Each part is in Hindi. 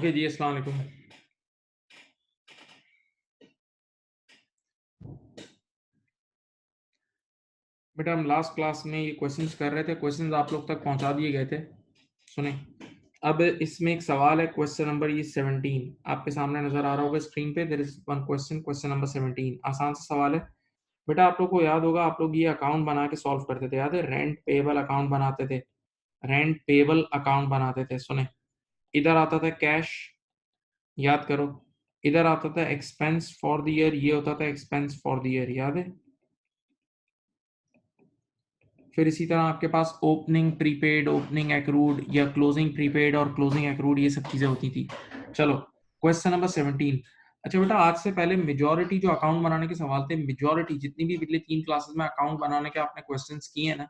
ओके जी, अस्सलाम वालेकुम। बेटा हम लास्ट क्लास में ये क्वेश्चंस कर रहे थे, क्वेश्चंस आप लोग तक पहुंचा दिए गए थे। सुने, अब इसमें एक सवाल है, क्वेश्चन नंबर ये 17 आपके सामने नजर आ रहा होगा स्क्रीन पे। There is one question, question number 17। आसान सा सवाल है बेटा, आप लोग को याद होगा, आप लोग ये अकाउंट बना के सॉल्व करते थे, याद है? रेंट पेबल अकाउंट बनाते थे, रेंट पेबल अकाउंट बनाते थे। सुने, इधर आता था कैश, याद करो, इधर आता था एक्सपेंस फॉर द ईयर, ये होता था एक्सपेंस फॉर द ईयर, याद है? फिर इसी तरह आपके पास ओपनिंग प्रीपेड, ओपनिंग एक्रूड या क्लोजिंग प्रीपेड और क्लोजिंग एक्रूड, ये सब चीजें होती थी। चलो क्वेश्चन नंबर 17। अच्छा बेटा, आज से पहले मेजॉरिटी जो अकाउंट बनाने के सवाल थे, मेजॉरिटी जितनी भी पिछले 3 क्लासेस में अकाउंट बनाने के आपने क्वेश्चंस किए हैं ना,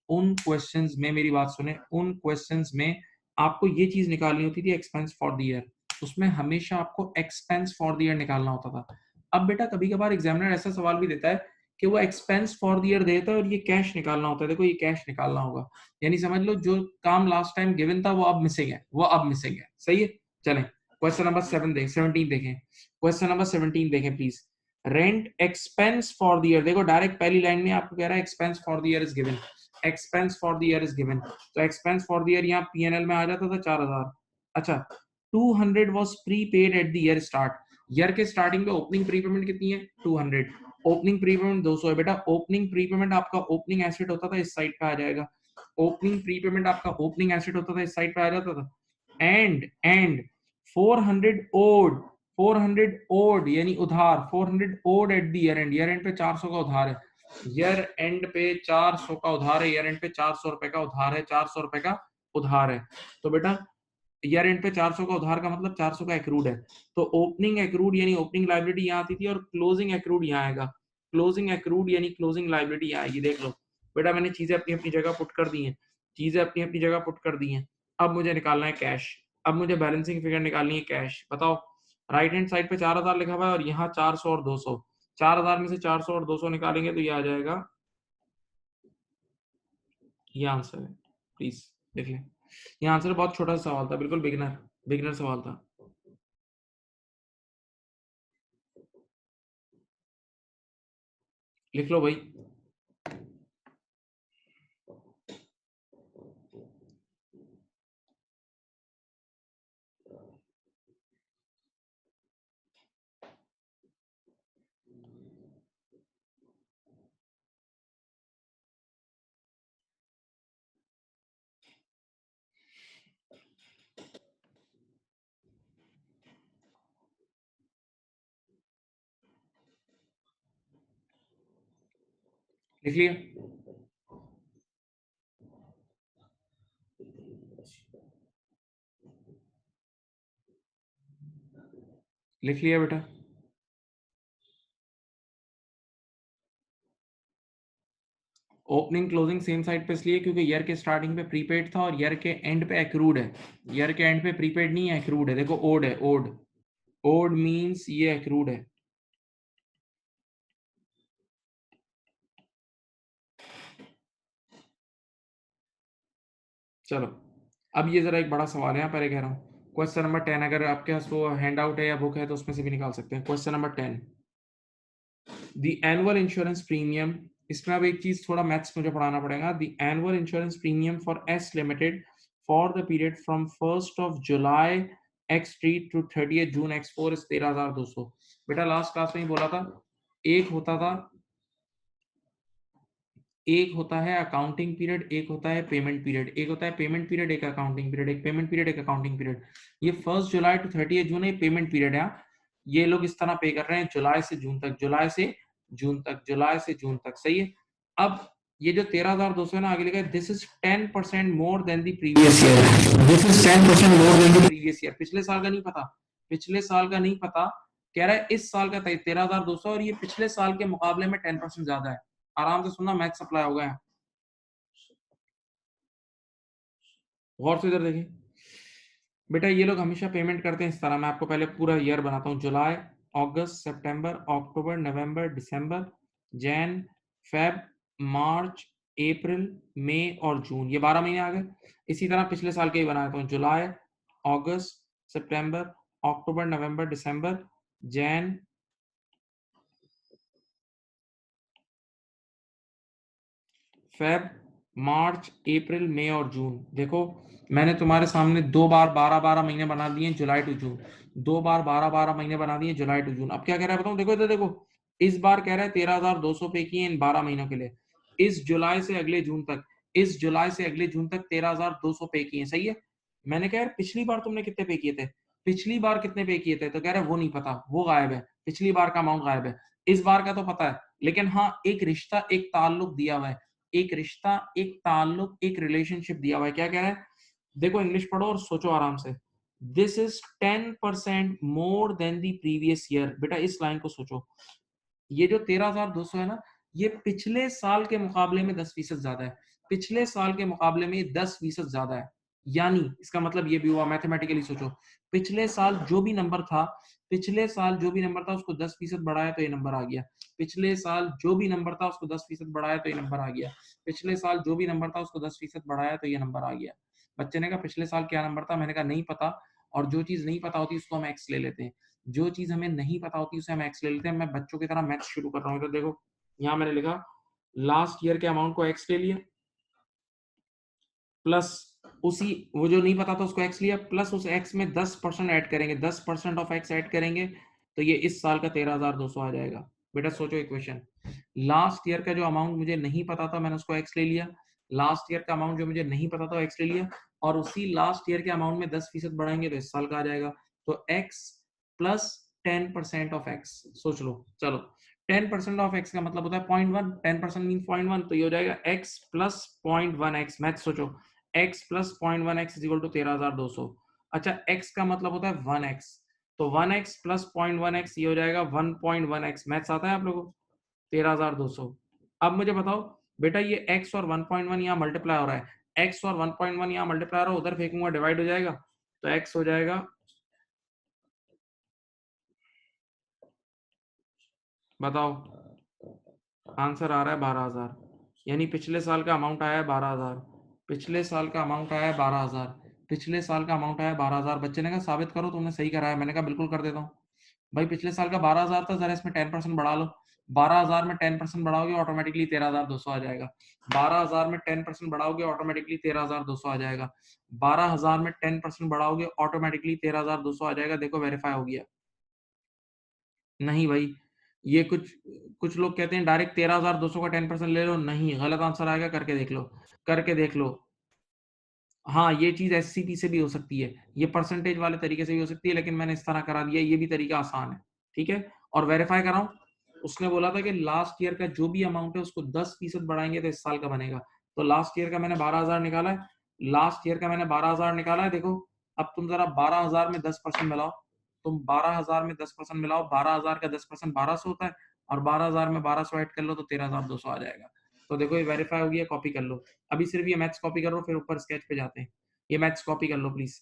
उन क्वेश्चंस में मेरी बात सुने, उन क्वेश्चंस में आपको ये चीज निकालनी होती थी, एक्सपेंस फॉर द ईयर। उसमें हमेशा आपको एक्सपेंस फॉर द ईयर निकालना होता था। अब बेटा कभी कभार एग्जामिनर ऐसा सवाल भी देता है कि वो एक्सपेंस फॉर द ईयर देता है और ये कैश निकालना होता है। देखो ये कैश निकालना होगा, यानी समझ लो जो काम लास्ट टाइम गिवन था वो अब मिसिंग है, वो अब मिसिंग है। सही है? चलें क्वेश्चन नंबर 17 देखें। क्वेश्चन नंबर 17 देखें please. Rent expense for the year, देखो डायरेक्ट पहली लाइन में आपको कह रहा है expense for the year is given, expense for the year is given. तो एक्सपेंस फॉर द ईयर यहाँ पीएनएल में आ जाता था 4000। अच्छा, 200 was prepaid eight the year start. Year के स्टार्टिंग पे ओपनिंग प्रीपेमेंट कितनी है? 200। ओपनिंग प्रीपेमेंट 200 है बेटा। ओपनिंग प्रीपेमेंट आपका ओपनिंग एसेट होता था, इस साइड पे आ जाएगा। ओपनिंग प्रीपेमेंट आपका ओपनिंग एसेट होता था, इस साइड पे आ जाता था। एंड 400 ओड, 400 ओड यानी उधार, 400 owed at the year end, year end पे 400 का उधार है, ईयर एंड पे 400 का उधार है, ईयर एंड पे 400 रुपए का उधार है, 400 रुपए का उधार है। तो बेटा ईयर एंड पे 400 का उधार का मतलब 400 का एक्रूड है। तो ओपनिंग एक्रूड यानी ओपनिंग लायबिलिटी यहाँ आती थी और क्लोजिंग एक्रूड यहाँ आएगा। क्लोजिंग एक्रूड यानी क्लोजिंग लायबिलिटी यहाँ आएगी। देख लो बेटा, मैंने चीजें अपनी अपनी जगह पुट कर दी हैं, चीजें अपनी अपनी जगह पुट कर दी हैं। अब मुझे निकालना है कैश, अब मुझे बैलेंसिंग फिगर निकालनी है कैश। बताओ, राइट हैंड साइड पे 4000 लिखा हुआ है और यहाँ 400 और 200। 4000 में से 400 और 200 निकालेंगे तो ये आ जाएगा, ये आंसर है। प्लीज देख लें, ये आंसर बहुत छोटा सा सवाल था, बिल्कुल बिगिनर बिगिनर सवाल था। लिख लो भाई। लिख लिया? लिख लिया बेटा? ओपनिंग क्लोजिंग सेम साइड पे इसलिए क्योंकि ईयर के स्टार्टिंग पे प्रीपेड था और ईयर के एंड पे एक्रूड है। ईयर के एंड पे प्रीपेड नहीं है, एक्रूड है। देखो ओड है, ओड, ओड मींस ये एक्रूड है। चलो अब ये जरा एक बड़ा सवाल है, यहाँ पहले कह रहा हूँ। क्वेश्चन नंबर 10, अगर आपके पास वो हैंड आउट है या बुक है तो उसमें से भी निकाल सकते हैं। Question number 10, the annual insurance premium, इसमें अब एक चीज थोड़ा मैथ्स मुझे पढ़ाना पड़ेगा। The annual insurance premium for S limited for the period from 1st of July X3 to 30th June X4 is 13,200। बेटा लास्ट क्लास में ही बोला था, एक होता था, एक होता है अकाउंटिंग पीरियड, एक होता है पेमेंट पीरियड। एक होता है पेमेंट पीरियड, एक अकाउंटिंग पीरियड, एक पेमेंट पीरियड, एक अकाउंटिंग पीरियड। ये 1st जुलाई टू 30th जून है, पेमेंट पीरियड है। ये लोग इस तरह पे कर रहे हैं जुलाई से जून तक, जुलाई से जून तक, जुलाई से जून तक। सही है? अब ये जो 13,200 है ना, आगे लिखा है this is 10% more than the previous year, this is 10% more than the previous year. पिछले साल का नहीं पता, पिछले साल का नहीं पता, कह रहा है इस साल का 13,200 और ये पिछले साल के मुकाबले में 10% ज्यादा है। आराम से सुनना, मैथ सप्लाई होगा यहाँ। गौर से इधर देखिए बेटा, ये लोग हमेशा पेमेंट करते हैं इस तरह। मैं आपको पहले पूरा ईयर बनाता हूँ। जुलाई, अगस्त, सितंबर, अक्टूबर, नवंबर, दिसंबर, जैन, फेब, मार्च, अप्रैल, मई और जून, ये 12 महीने आ गए। इसी तरह पिछले साल के ही बनाता हूँ, जुलाई, अगस्त, सितंबर, अक्टूबर, नवंबर, दिसंबर, जैन, फेब, मार्च, अप्रैल, मई और जून। देखो मैंने तुम्हारे सामने 2 बार 12-12 महीने बना दिए, जुलाई टू जून। 2 बार 12-12 महीने बना दिए, जुलाई टू जून। अब क्या कह रहा है बताऊं, देखो इधर देखो, इस बार कह रहा है 13,200 पे किए इन 12 महीनों के लिए। इस जुलाई से अगले जून तक, इस जुलाई से अगले जून तक 13,200 पे किए, सही है। मैंने कहा यार पिछली बार तुमने कितने पे किए थे, पिछली बार कितने पे किए थे, तो कह रहा है वो नहीं पता, वो गायब है, पिछली बार का अमाउंट गायब है। इस बार का तो पता है, लेकिन हाँ एक रिश्ता, एक ताल्लुक दिया हुआ है, एक रिश्ता, एक ताल्लुक, एक रिलेशनशिप दिया हुआ है। क्या कह रहा है, देखो इंग्लिश पढ़ो और सोचो आराम से। This is 10% more than the previous year. बेटा इस लाइन को सोचो, ये जो 13,200 है ना, ये पिछले साल के मुकाबले में 10% ज्यादा है, पिछले साल के मुकाबले में 10% ज्यादा है। यानी इसका मतलब ये भी हुआ, मैथमेटिकली सोचो, पिछले साल जो भी नंबर था, पिछले साल जो भी नंबर था उसको 10% बढ़ाया तो ये नंबर आ गया। पिछले साल जो भी नंबर था उसको 10% बढ़ाया तो ये नंबर आ गया। पिछले साल जो भी नंबर था उसको 10% बढ़ाया तो ये नंबर आ गया। बच्चे ने कहा पिछले साल क्या नंबर था, मैंने कहा नहीं पता, और जो चीज नहीं पता होती उसको हम एक्स ले लेते हैं, जो चीज हमें नहीं पता होती उसे हम एक्स ले लेते हैं। मैं बच्चों की तरह मैथ्स शुरू कर रहा हूँ। तो देखो यहाँ मैंने लिखा लास्ट ईयर के अमाउंट को एक्स ले लिया, प्लस उसी, वो जो नहीं पता था उसको एक्स लिया, प्लस उस एक्स में 10% ऐड करेंगे, 10% ऑफ एक्स ऐड करेंगे, तो ये इस साल का 13,200 आ जाएगा। बेटा सोचो इक्वेशन, लास्ट ईयर का जो अमाउंट मुझे नहीं पता था मैंने उसको एक्स ले लिया, लास्ट ईयर का अमाउंट जो मुझे नहीं पता था एक्स ले लिया, और उसी लास्ट ईयर के अमाउंट में 10% बढ़ाएंगे तो इस साल का आ जाएगा। तो एक्स प्लस 10% ऑफ एक्स, सोच लो। चलो 10% ऑफ एक्स का मतलब होता है 0.1, 10% मीन 0.1, तो ये हो जाएगा एक्स प्लस 0.1 एक्स। मैथ सोचो, x plus 0.1 X is equal to 13,200। अच्छा x का मतलब होता है 1x, तो 1x प्लस 0.1 एक्स ये हो जाएगा 1.1 एक्स। मैथ्स आता है आप लोगों को, 13,200। अब मुझे बताओ बेटा ये x और 1.1 यहाँ मल्टीप्लाई हो रहा है, x और 1.1 यहाँ मल्टीप्लाई हो रहा है, उधर फेंकूंगा डिवाइड हो जाएगा, तो x हो जाएगा, बताओ आंसर आ रहा है 12,000। यानी पिछले साल का अमाउंट आया है 12,000, पिछले साल का अमाउंट आया है 12,000, पिछले साल का अमाउंट आया है 12,000। बच्चे ने कहा साबित करो तुमने सही करा है, मैंने कहा बिल्कुल कर देता हूँ। भाई पिछले साल का 12,000 था, जरा इसमें 10% बढ़ा लो, 12,000 में 10% बढ़ाओगे ऑटोमेटिकली 13,200 आ जाएगा, 12,000 में 10% बढ़ाओगे ऑटोमेटिकली 13,200 आ जाएगा, 12,000 में 10% बढ़ाओगे ऑटोमेटिकली 13,200 आ जाएगा। देखो वेरीफाई हो गया। नहीं भाई, ये कुछ कुछ लोग कहते हैं डायरेक्ट 13,200 का 10% ले लो, नहीं गलत आंसर आएगा, करके देख लो, करके देख लो। हाँ ये चीज एससीपी से भी हो सकती है, ये परसेंटेज वाले तरीके से भी हो सकती है, लेकिन मैंने इस तरह करा दिया, ये भी तरीका आसान है। ठीक है, और वेरीफाई कराऊं, उसने बोला था कि लास्ट ईयर का जो भी अमाउंट है उसको 10% बढ़ाएंगे तो इस साल का बनेगा। तो लास्ट ईयर का मैंने 12,000 निकाला है, लास्ट ईयर का मैंने 12,000 निकाला है। देखो अब तुम जरा 12,000 में 10% मिलाओ, तुम 12,000 में 10% मिलाओ, 12,000 का 10% 1,200 होता है, और 12,000 में 1,200 ऐड कर लो तो 13,200 आ जाएगा। तो देखो ये वेरीफाई हो गया, कॉपी कर लो। अभी सिर्फ ये मैथ्स कॉपी करो, फिर ऊपर स्केच पे जाते हैं। ये मैथ्स कॉपी कर लो प्लीज।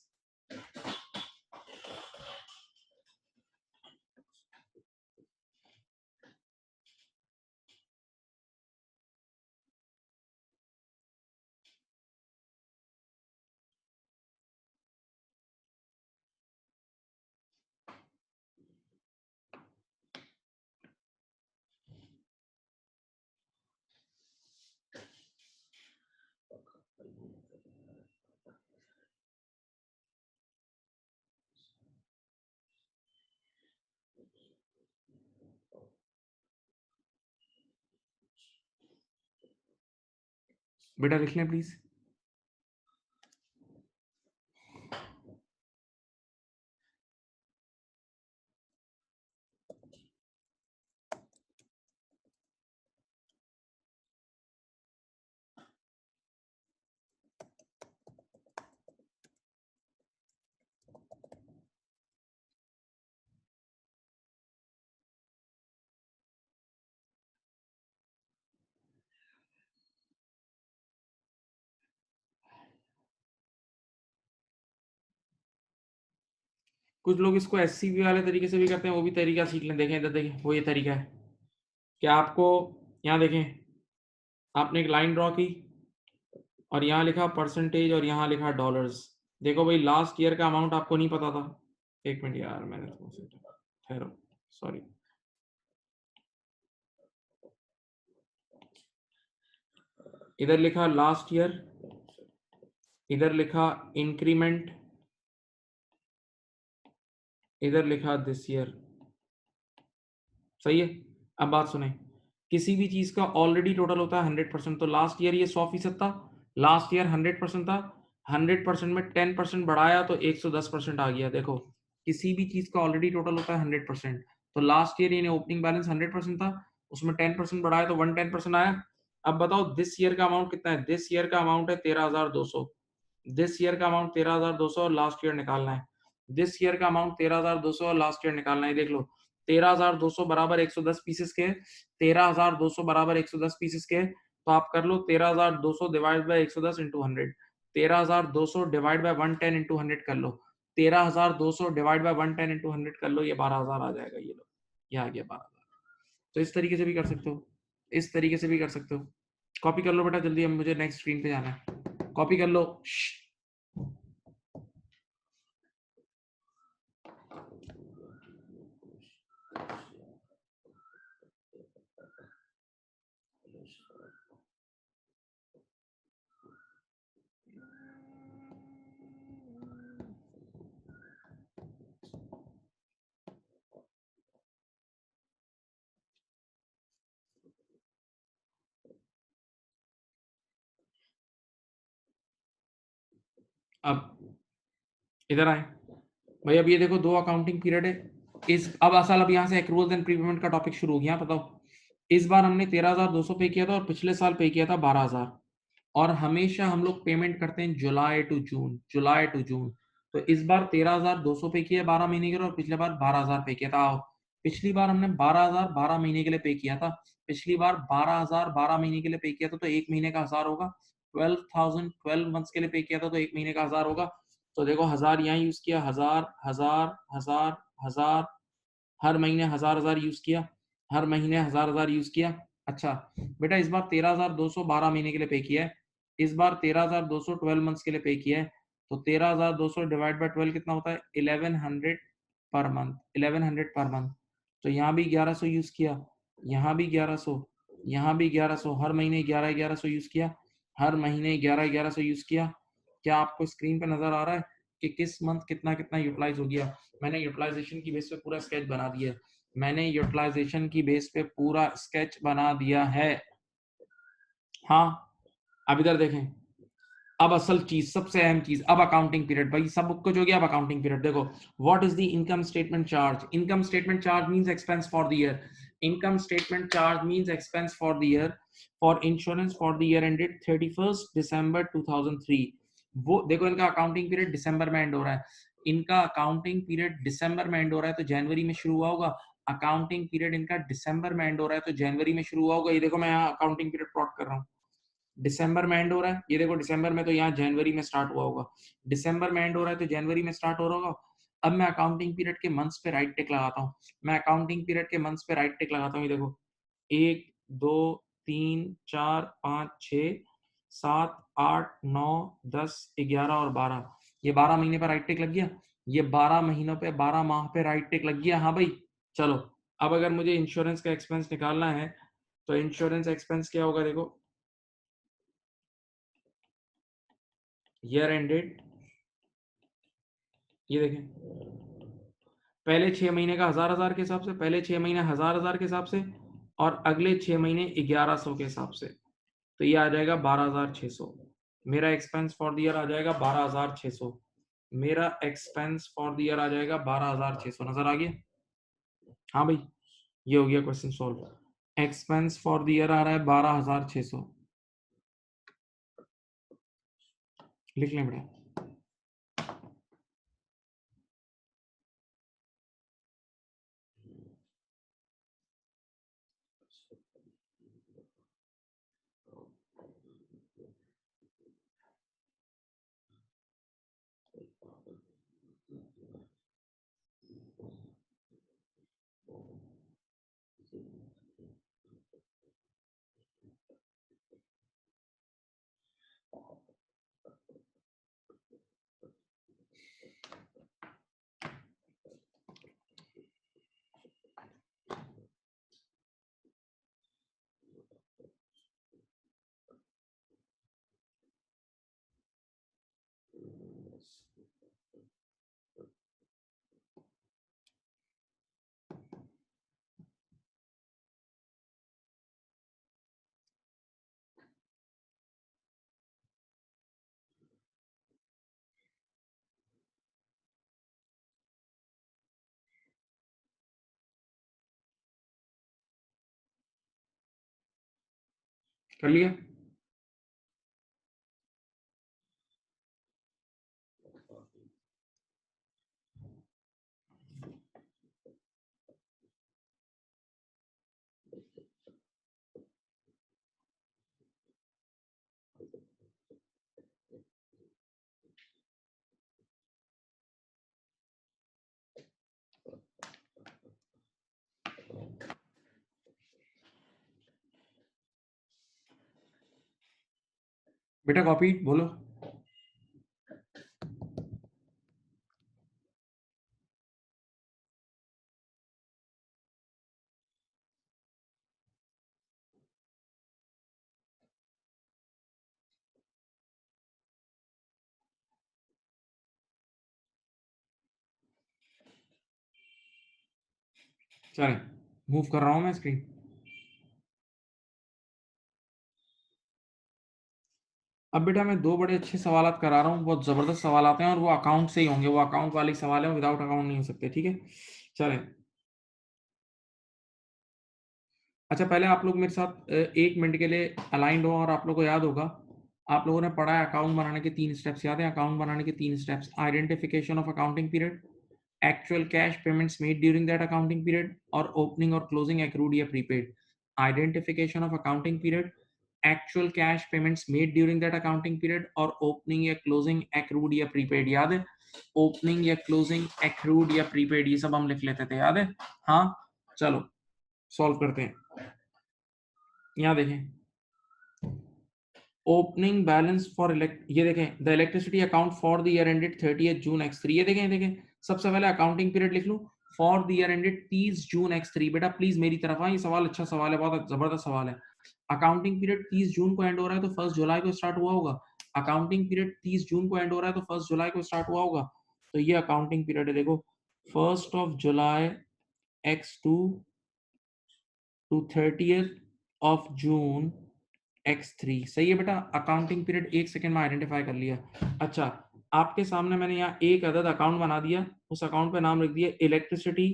बेटा लिख लें प्लीज। कुछ लोग इसको एससीबी वाले तरीके से भी करते हैं, वो भी तरीका सीख लें। देखें इधर, देखें वो ये तरीका है कि आपको यहाँ देखें, आपने एक लाइन ड्रॉ की और यहाँ लिखा परसेंटेज और यहाँ लिखा डॉलर्स। देखो भाई लास्ट ईयर का अमाउंट आपको नहीं पता था, एक मिनट यार मैंने ठहरो, सॉरी, इधर लिखा लास्ट ईयर, इधर लिखा इंक्रीमेंट, इधर लिखा दिस ईयर, सही है। अब बात सुने, किसी भी चीज का ऑलरेडी टोटल होता है 100%, तो लास्ट ईयर ये 100% था, लास्ट ईयर 100% था, 100% में 10% बढ़ाया तो 110% आ गया। देखो किसी भी चीज का ऑलरेडी टोटल होता है 100%, तो लास्ट ईयर यानी ओपनिंग बैलेंस 100% था, उसमें 10% बढ़ाया तो 110% आया। अब बताओ दिस ईयर का अमाउंट कितना है, दिस ईयर का अमाउंट है 13,200, दिस ईयर का अमाउंट 13,200 और लास्ट ईयर निकालना है, दिस ईयर का अमाउंट 13,200 और लास्ट ईयर निकालना है। देख लो 13,200 बराबर 110 पीसेस के, 13,200 बराबर 110 पीसेस के, तो आप कर लो 13,200 divide by 110 into 100, 13,200 divide by 110 into 100 कर लो, 13,200 डिवाइड बाय 110 इंटू 100 कर लो, ये 12,000 आ जाएगा। ये लो ये आ गया 12,000। तो इस तरीके से भी कर सकते हो, इस तरीके से भी कर सकते हो। कॉपी कर लो बेटा जल्दी, अब मुझे नेक्स्ट स्क्रीन पे जाना है, कॉपी कर लो। अब इधर आए भाई, अब ये देखो दो अकाउंटिंग पीरियड है, इस अब असल अब यहाँ से एक्रूवल्स एंड प्रीपेमेंट का टॉपिक शुरू हो गया। बताओ इस बार हमने 13,200 पे किया था और पिछले साल पे किया था 12,000, और हमेशा हम लोग पेमेंट करते हैं जुलाई to June, July to June. तो इस बार 13,200 पे किया 12 महीने के लिए, और पिछले बार 12,000 पे किया था। आओ, पिछली बार हमने 12,000 12 महीने के लिए पे किया था, पिछली बार 12,000 12 महीने के लिए पे किया था, तो एक महीने का 1,000 होगा। 12,000 12 मंथ्स के लिए पे किया था, तो एक महीने का 1,000 होगा। तो देखो 1,000 यहाँ यूज किया, 1,000 1,000 1,000 1,000, हर महीने 1,000 यूज किया, हर महीने 1,000 यूज किया। अच्छा बेटा इस बार 13,200 12 महीने के लिए पे किया है, इस बार 13,200 12 मंथ्स के लिए पे किया है, तो 13,200 डिवाइड बाय 12 कितना होता है, 1100 पर मंथ, 1100 पर मंथ। तो यहाँ भी 1100 यूज किया, यहाँ भी 1100, यहाँ भी 1100, हर महीने 1100 यूज किया, हर महीने 1100 यूज किया। क्या आपको स्क्रीन पे नजर आ रहा है कि किस मंथ कितना कितना यूटिलाइज हो गया? मैंने यूटिलाइजेशन की बेस पे पूरा स्केच बना दिया है, मैंने यूटिलाइजेशन की बेस पे पूरा स्केच बना दिया है। हाँ, अब इधर देखें, अब असल चीज, सबसे अहम चीज, अब अकाउंटिंग पीरियड, भाई सब कुछ हो गया, अब अकाउंटिंग पीरियड देखो। What is the income statement charge? Income statement charge means expense for the year, income statement charge means expense for the year for insurance for the year ended 31 दिसंबर 2003। वो देखो इनका अकाउंटिंग पीरियड दिसंबर में एंड हो रहा है, इनका अकाउंटिंग पीरियड दिसंबर में एंड हो रहा है, तो जनवरी में शुरू हुआ होगा। अकाउंटिंग पीरियड इनका दिसंबर में एंड हो रहा है, तो जनवरी में शुरू हुआ होगा। ये देखो मैं यहाँ अकाउंटिंग पीरियड प्लॉट कर रहा हूँ, दिसंबर में एंड हो रहा है, ये देखो दिसंबर में, तो यहाँ जनवरी में स्टार्ट हुआ होगा, दिसंबर में एंड हो रहा है तो जनवरी में स्टार्ट हो रहा होगा। अब मैं अकाउंटिंग पीरियड के मंथ्स पे राइट टिक लगाता हूँ, मैं अकाउंटिंग पीरियड के मंथ्स पे राइट टिक लगाता हूँ। ये देखो 1 2 3 4 5 6 7 8 9 10 11 और 12, ये 12 महीने पर राइट टिक लग गया, ये 12 महीनों पे 12 माह पे राइट टिक लग गया। हाँ भाई चलो, अब अगर मुझे इंश्योरेंस का एक्सपेंस निकालना है, तो इंश्योरेंस एक्सपेंस क्या होगा? देखो ईयर एंडेड, ये देखें पहले 6 महीने का 1,000 के हिसाब से, पहले 6 महीने 1,000 के हिसाब से, और अगले 6 महीने 1,100 के हिसाब से, तो ये आ जाएगा 12,600। मेरा एक्सपेंस फॉर द ईयर आ जाएगा 12,600, मेरा एक्सपेंस फॉर द ईयर आ जाएगा 12,600। नजर आ गया? हाँ भाई ये हो गया question solve. Expense for the year आ रहा है 12,600, लिख लें बेटा। कर लिया? बेटा कॉपी बोलो। चले, मूव कर रहा हूं मैं स्क्रीन। अब बेटा मैं दो बड़े अच्छे सवाल करा रहा हूँ, बहुत जबरदस्त सवाल आते हैं और वो अकाउंट से ही होंगे, वो अकाउंट वाले सवाल है, विदाउट अकाउंट नहीं हो सकते, ठीक है? चले, अच्छा पहले आप लोग मेरे साथ 1 मिनट के लिए अलाइंड हो, और आप लोगों को याद होगा, आप लोगों ने पढ़ा है अकाउंट बनाने के 3 स्टेप्स, याद है अकाउंट बनाने के 3 steps? Identification of accounting period, actual cash payments made during that accounting period, और ओपनिंग और क्लोजिंग एक्रूड या prepaid. Identification of accounting period, actual cash payments made during that accounting period, और ओपनिंग या क्लोजिंग एक्रूड या प्रीपेड। याद है? ओपनिंग या क्लोजिंग एक्रूड या प्रीपेड, ये सब हम लिख लेते थे, याद है? हाँ, चलो सॉल्व करते हैं। यहाँ देखें, ओपनिंग बैलेंस फॉर ये देखें, the electricity account for the year ended 30th June x3। ये देखें, सबसे पहले अकाउंटिंग पीरियड लिख लूं, for the year ended 30 June x3। बेटा प्लीज मेरी तरफ ये सवाल अच्छा सवाल है, बहुत जबरदस्त सवाल है। अकाउंटिंग पीरियड 30 जून को एंड हो रहा है, तो 1 जुलाई को स्टार्ट हुआ होगा। अकाउंटिंग पीरियड 30 जून को एंड हो रहा है, तो 1 जुलाई को स्टार्ट हुआ होगा। तो ये अकाउंटिंग पीरियड है, देखो 1 जुलाई x2 to 30th June x3। सही है बेटा, अकाउंटिंग पीरियड 1 सेकंड में आइडेंटिफाई कर लिया। अच्छा, आपके सामने मैंने यहाँ एक अदद अकाउंट बना दिया, उस अकाउंट पे नाम लिख दिया इलेक्ट्रिसिटी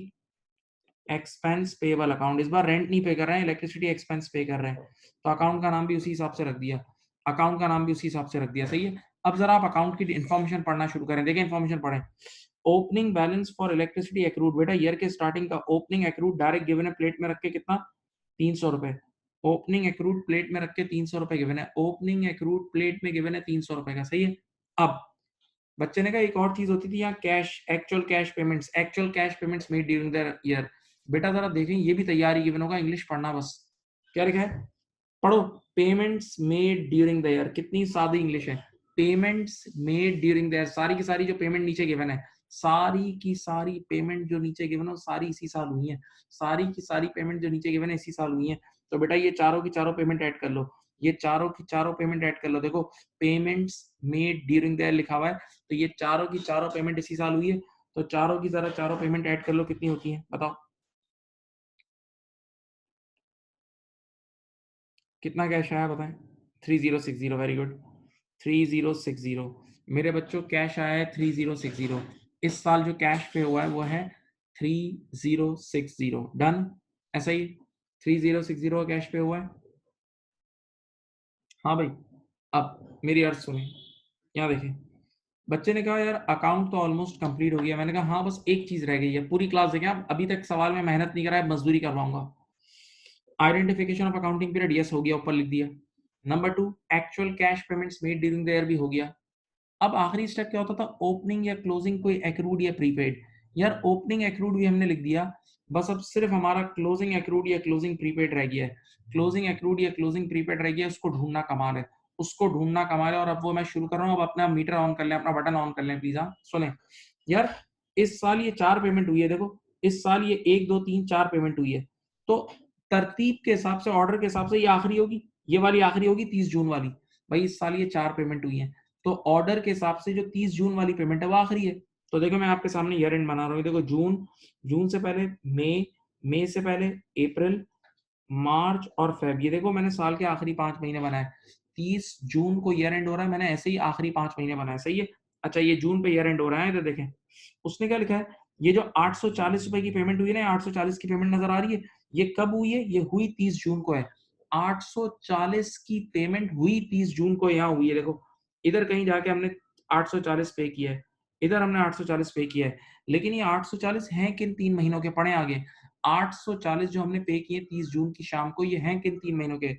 एक्सपेंस पेबल अकाउंट। इस बार रेंट नहीं पे कर रहे हैं, इलेक्ट्रिसिटी एक्सपेंस पे कर रहे हैं, तो अकाउंट का नाम भी उसी हिसाब से रख दिया, अकाउंट का नाम भी उसी हिसाब से रख दिया। सही है, अब जरा आप अकाउंट की इन्फॉर्मेशन पढ़ना शुरू करें। देखिए इन्फॉर्मेशन पढ़ें। Opening balance for electricity accrued, बेटा ईयर के स्टार्टिंग का ओपनिंग एक्रूड डायरेक्ट गिवन है, प्लेट में रख के कितना, 300 रुपए। ओपनिंग एक्रूड प्लेट में रख के 300 रुपए गिवन है, ओपनिंग एक्रूड प्लेट में गिवन है 300 रुपए का। सही है, अब बच्चे ने कहा एक और चीज होती थी यहाँ, cash, actual cash payments, actual cash payments made during the year. बेटा जरा देखें, ये भी तैयारी गिवन होगा, इंग्लिश पढ़ना बस। क्या लिखा है, पढ़ो। Payments made during the year, कितनी सादी इंग्लिश है। Payments made during the year, सारी की सारी जो पेमेंट नीचे गिवन है, सारी की सारी पेमेंट जो नीचे गिवन है वो सारी इसी साल हुई है, सारी की सारी पेमेंट जो नीचे गिवन है इसी साल हुई है। तो बेटा ये चारों की चारों पेमेंट ऐड कर लो, ये चारों की चारों पेमेंट ऐड कर लो। देखो payments made during the year लिखा हुआ है, तो ये चारों की चारों पेमेंट इसी साल हुई है, तो चारों की जरा चारों पेमेंट ऐड कर लो, कितनी होती है बताओ, कितना कैश आया बताएं। 3060, वेरी गुड, 3060। मेरे बच्चों कैश आया है 3060। इस साल जो कैश पे हुआ है वो है 3060। डन, ऐसा ही 3060 का कैश पे हुआ है। हाँ भाई, अब मेरी अर्ज सुने, यहाँ देखिए, बच्चे ने कहा यार अकाउंट तो ऑलमोस्ट कंप्लीट हो गया। मैंने कहा हाँ बस एक चीज रह गई है, पूरी क्लास देखें आप, अभी तक सवाल में मेहनत नहीं करा है, मजदूरी करवाऊंगा। Identification of accounting period, yes हो गया, ऊपर लिख दिया। Number 2, actual cash payments made during the year भी हो गया। अब आखिरी स्टेप क्या होता था, ओपनिंग या क्लोजिंग, कोई एक्रूड या प्रीपेड। यार ओपनिंग एक्रूड भी हमने लिख दिया, बस अब सिर्फ हमारा क्लोजिंग एक्रूड या क्लोजिंग प्रीपेड रह गया है। क्लोजिंग एक्रूड या क्लोजिंग प्रीपेड रह गया है, उसको ढूंढना कमाल है, उसको ढूंढना कमाल है। और अब वो मैं शुरू कर रहा हूँ, अब अपना मीटर ऑन कर लें, अपना बटन ऑन कर लें प्लीज। हाँ सुने यार, इस साल ये 4 पेमेंट हुई है, देखो इस साल ये 1 2 3 4 पेमेंट हुई है, तो तरतीब के हिसाब से, ऑर्डर के हिसाब से ये आखिरी होगी, ये वाली आखिरी होगी 30 जून वाली। भाई इस साल ये 4 पेमेंट हुई है, तो ऑर्डर के हिसाब से जो 30 जून वाली पेमेंट है वो आखिरी है। तो देखो मैं आपके सामने ईयर एंड बना रहा हूँ। देखो जून से पहले मई से पहले अप्रैल, मार्च और फेब। ये देखो मैंने साल के आखिरी 5 महीने बनाए। 30 जून को ईयर एंड हो रहा है, मैंने ऐसे ही आखिरी 5 महीने बनाए, सही है। अच्छा ये जून पे ईयर एंड हो रहा है, तो देखें उसने क्या लिखा है, ये जो 840 रुपए की पेमेंट हुई है ना, 840 की पेमेंट नजर आ रही है, ये कब हुई है, ये हुई 30 जून को है। 840 की पेमेंट हुई 30 जून को, यहाँ हुई है। देखो इधर कहीं जाके हमने 840 पे किया है, इधर हमने 840 पे किया है, लेकिन ये 840 है किन 3 महीनों के, पढ़े आगे। 840 जो हमने पे किए 30 जून की शाम को, ये हैं किन 3 महीनों के।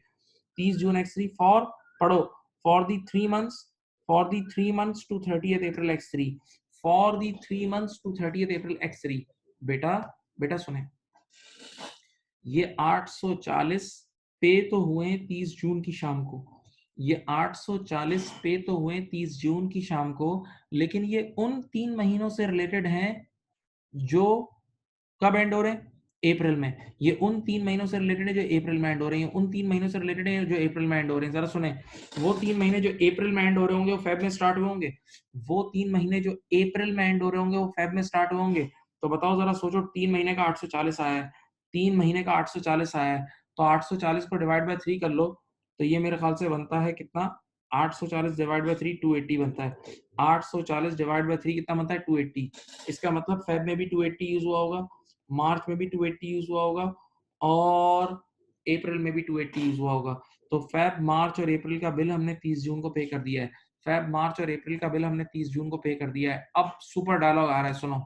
30 जून x3 फॉर, पढ़ो, for the 3 months, for the 3 months to 30th April x3, for the 3 months to 30th April x3। बेटा बेटा सुने, ये 840 पे तो हुए 30 जून की शाम को, ये 840 पे तो हुए 30 जून की शाम को, लेकिन ये उन 3 महीनों से रिलेटेड हैं जो कब एंड हो रहे हैं, अप्रैल में। ये उन 3 महीनों से रिलेटेड है जो अप्रैल में एंड हो रहे हैं, उन 3 महीनों से रिलेटेड है जो अप्रैल में एंड हो रहे हैं। जरा सुने, वो 3 महीने जो अप्रैल में एंड हो रहे होंगे वो फेब में स्टार्ट हुए होंगे, वो 3 महीने जो अप्रैल में एंड हो रहे होंगे वो फेब में स्टार्ट हुए होंगे। तो बताओ जरा सोचो, 3 महीने का 840 आया है, 3 महीने का 840 आया है, तो 840 को डिवाइड बाय 3 कर लो, तो ये मेरे ख्याल से बनता है कितना, 840 डिवाइड बाय 3 280 बनता है। 840 डिवाइड बाय 3 कितना बनता है, 280। इसका मतलब फेब में भी 280 यूज हुआ होगा, मार्च में भी 280 यूज हुआ होगा, और अप्रैल में भी 280 यूज हुआ होगा। तो फेब, मार्च और अप्रैल का बिल हमने 30 जून को पे कर दिया है। फेब, मार्च और अप्रैल का बिल हमने 30 जून को पे कर दिया है। अब सुपर डायलॉग आ रहा है, सुनो।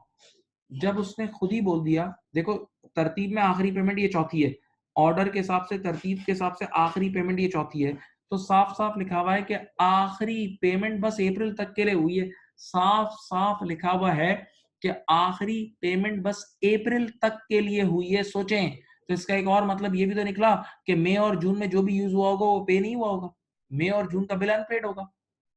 जब उसने खुद ही बोल दिया, देखो तरतीब में आखिरी पेमेंट ये चौथी है, ऑर्डर के हिसाब से, तरतीब के हिसाब से आखिरी पेमेंट ये चौथी है, तो साफ साफ लिखा हुआ है कि आखिरी पेमेंट बस अप्रैल तक के लिए हुई है। साफ साफ लिखा हुआ है कि आखिरी पेमेंट बस अप्रैल तक के लिए हुई है। सोचें, तो इसका एक और मतलब ये भी तो निकला कि मई और जून में जो भी यूज हुआ होगा वो पे नहीं हुआ होगा, मई और जून का बिल अनपेड होगा।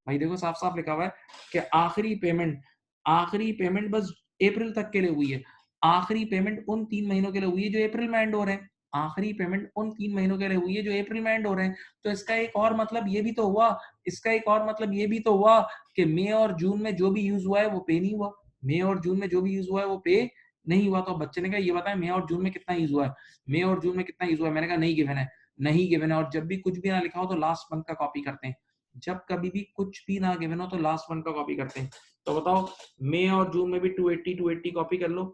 भाई देखो साफ साफ लिखा हुआ है कि आखिरी पेमेंट बस अप्रैल तक के लिए हुई है। आखिरी पेमेंट उन 3 महीनों के लिए हुई है जो अप्रैल में एंड हो रहे हैं, आखिरी पेमेंट उन 3 महीनों के लिए हुई है जो अप्रैल में एंड हो रहे हैं। तो इसका एक और मतलब ये भी तो हुआ, इसका एक और मतलब ये भी तो हुआ कि मई और जून में जो भी यूज हुआ है वो पे नहीं हुआ, मई और जून में जो भी यूज हुआ है वो पे नहीं हुआ। तो बच्चे ने कहा ये बताएं मई और जून में कितना यूज हुआ है, मई और जून में कितना यूज हुआ है। मैंने कहा नहीं गिवन है, नहीं गिवन है। और जब भी कुछ भी ना लिखा हो तो लास्ट मंथ का कॉपी करते हैं, जब कभी भी कुछ भी ना गिवन हो तो लास्ट मंथ का कॉपी करते हैं। तो बताओ, मई और जून में भी 280 कॉपी कर लो।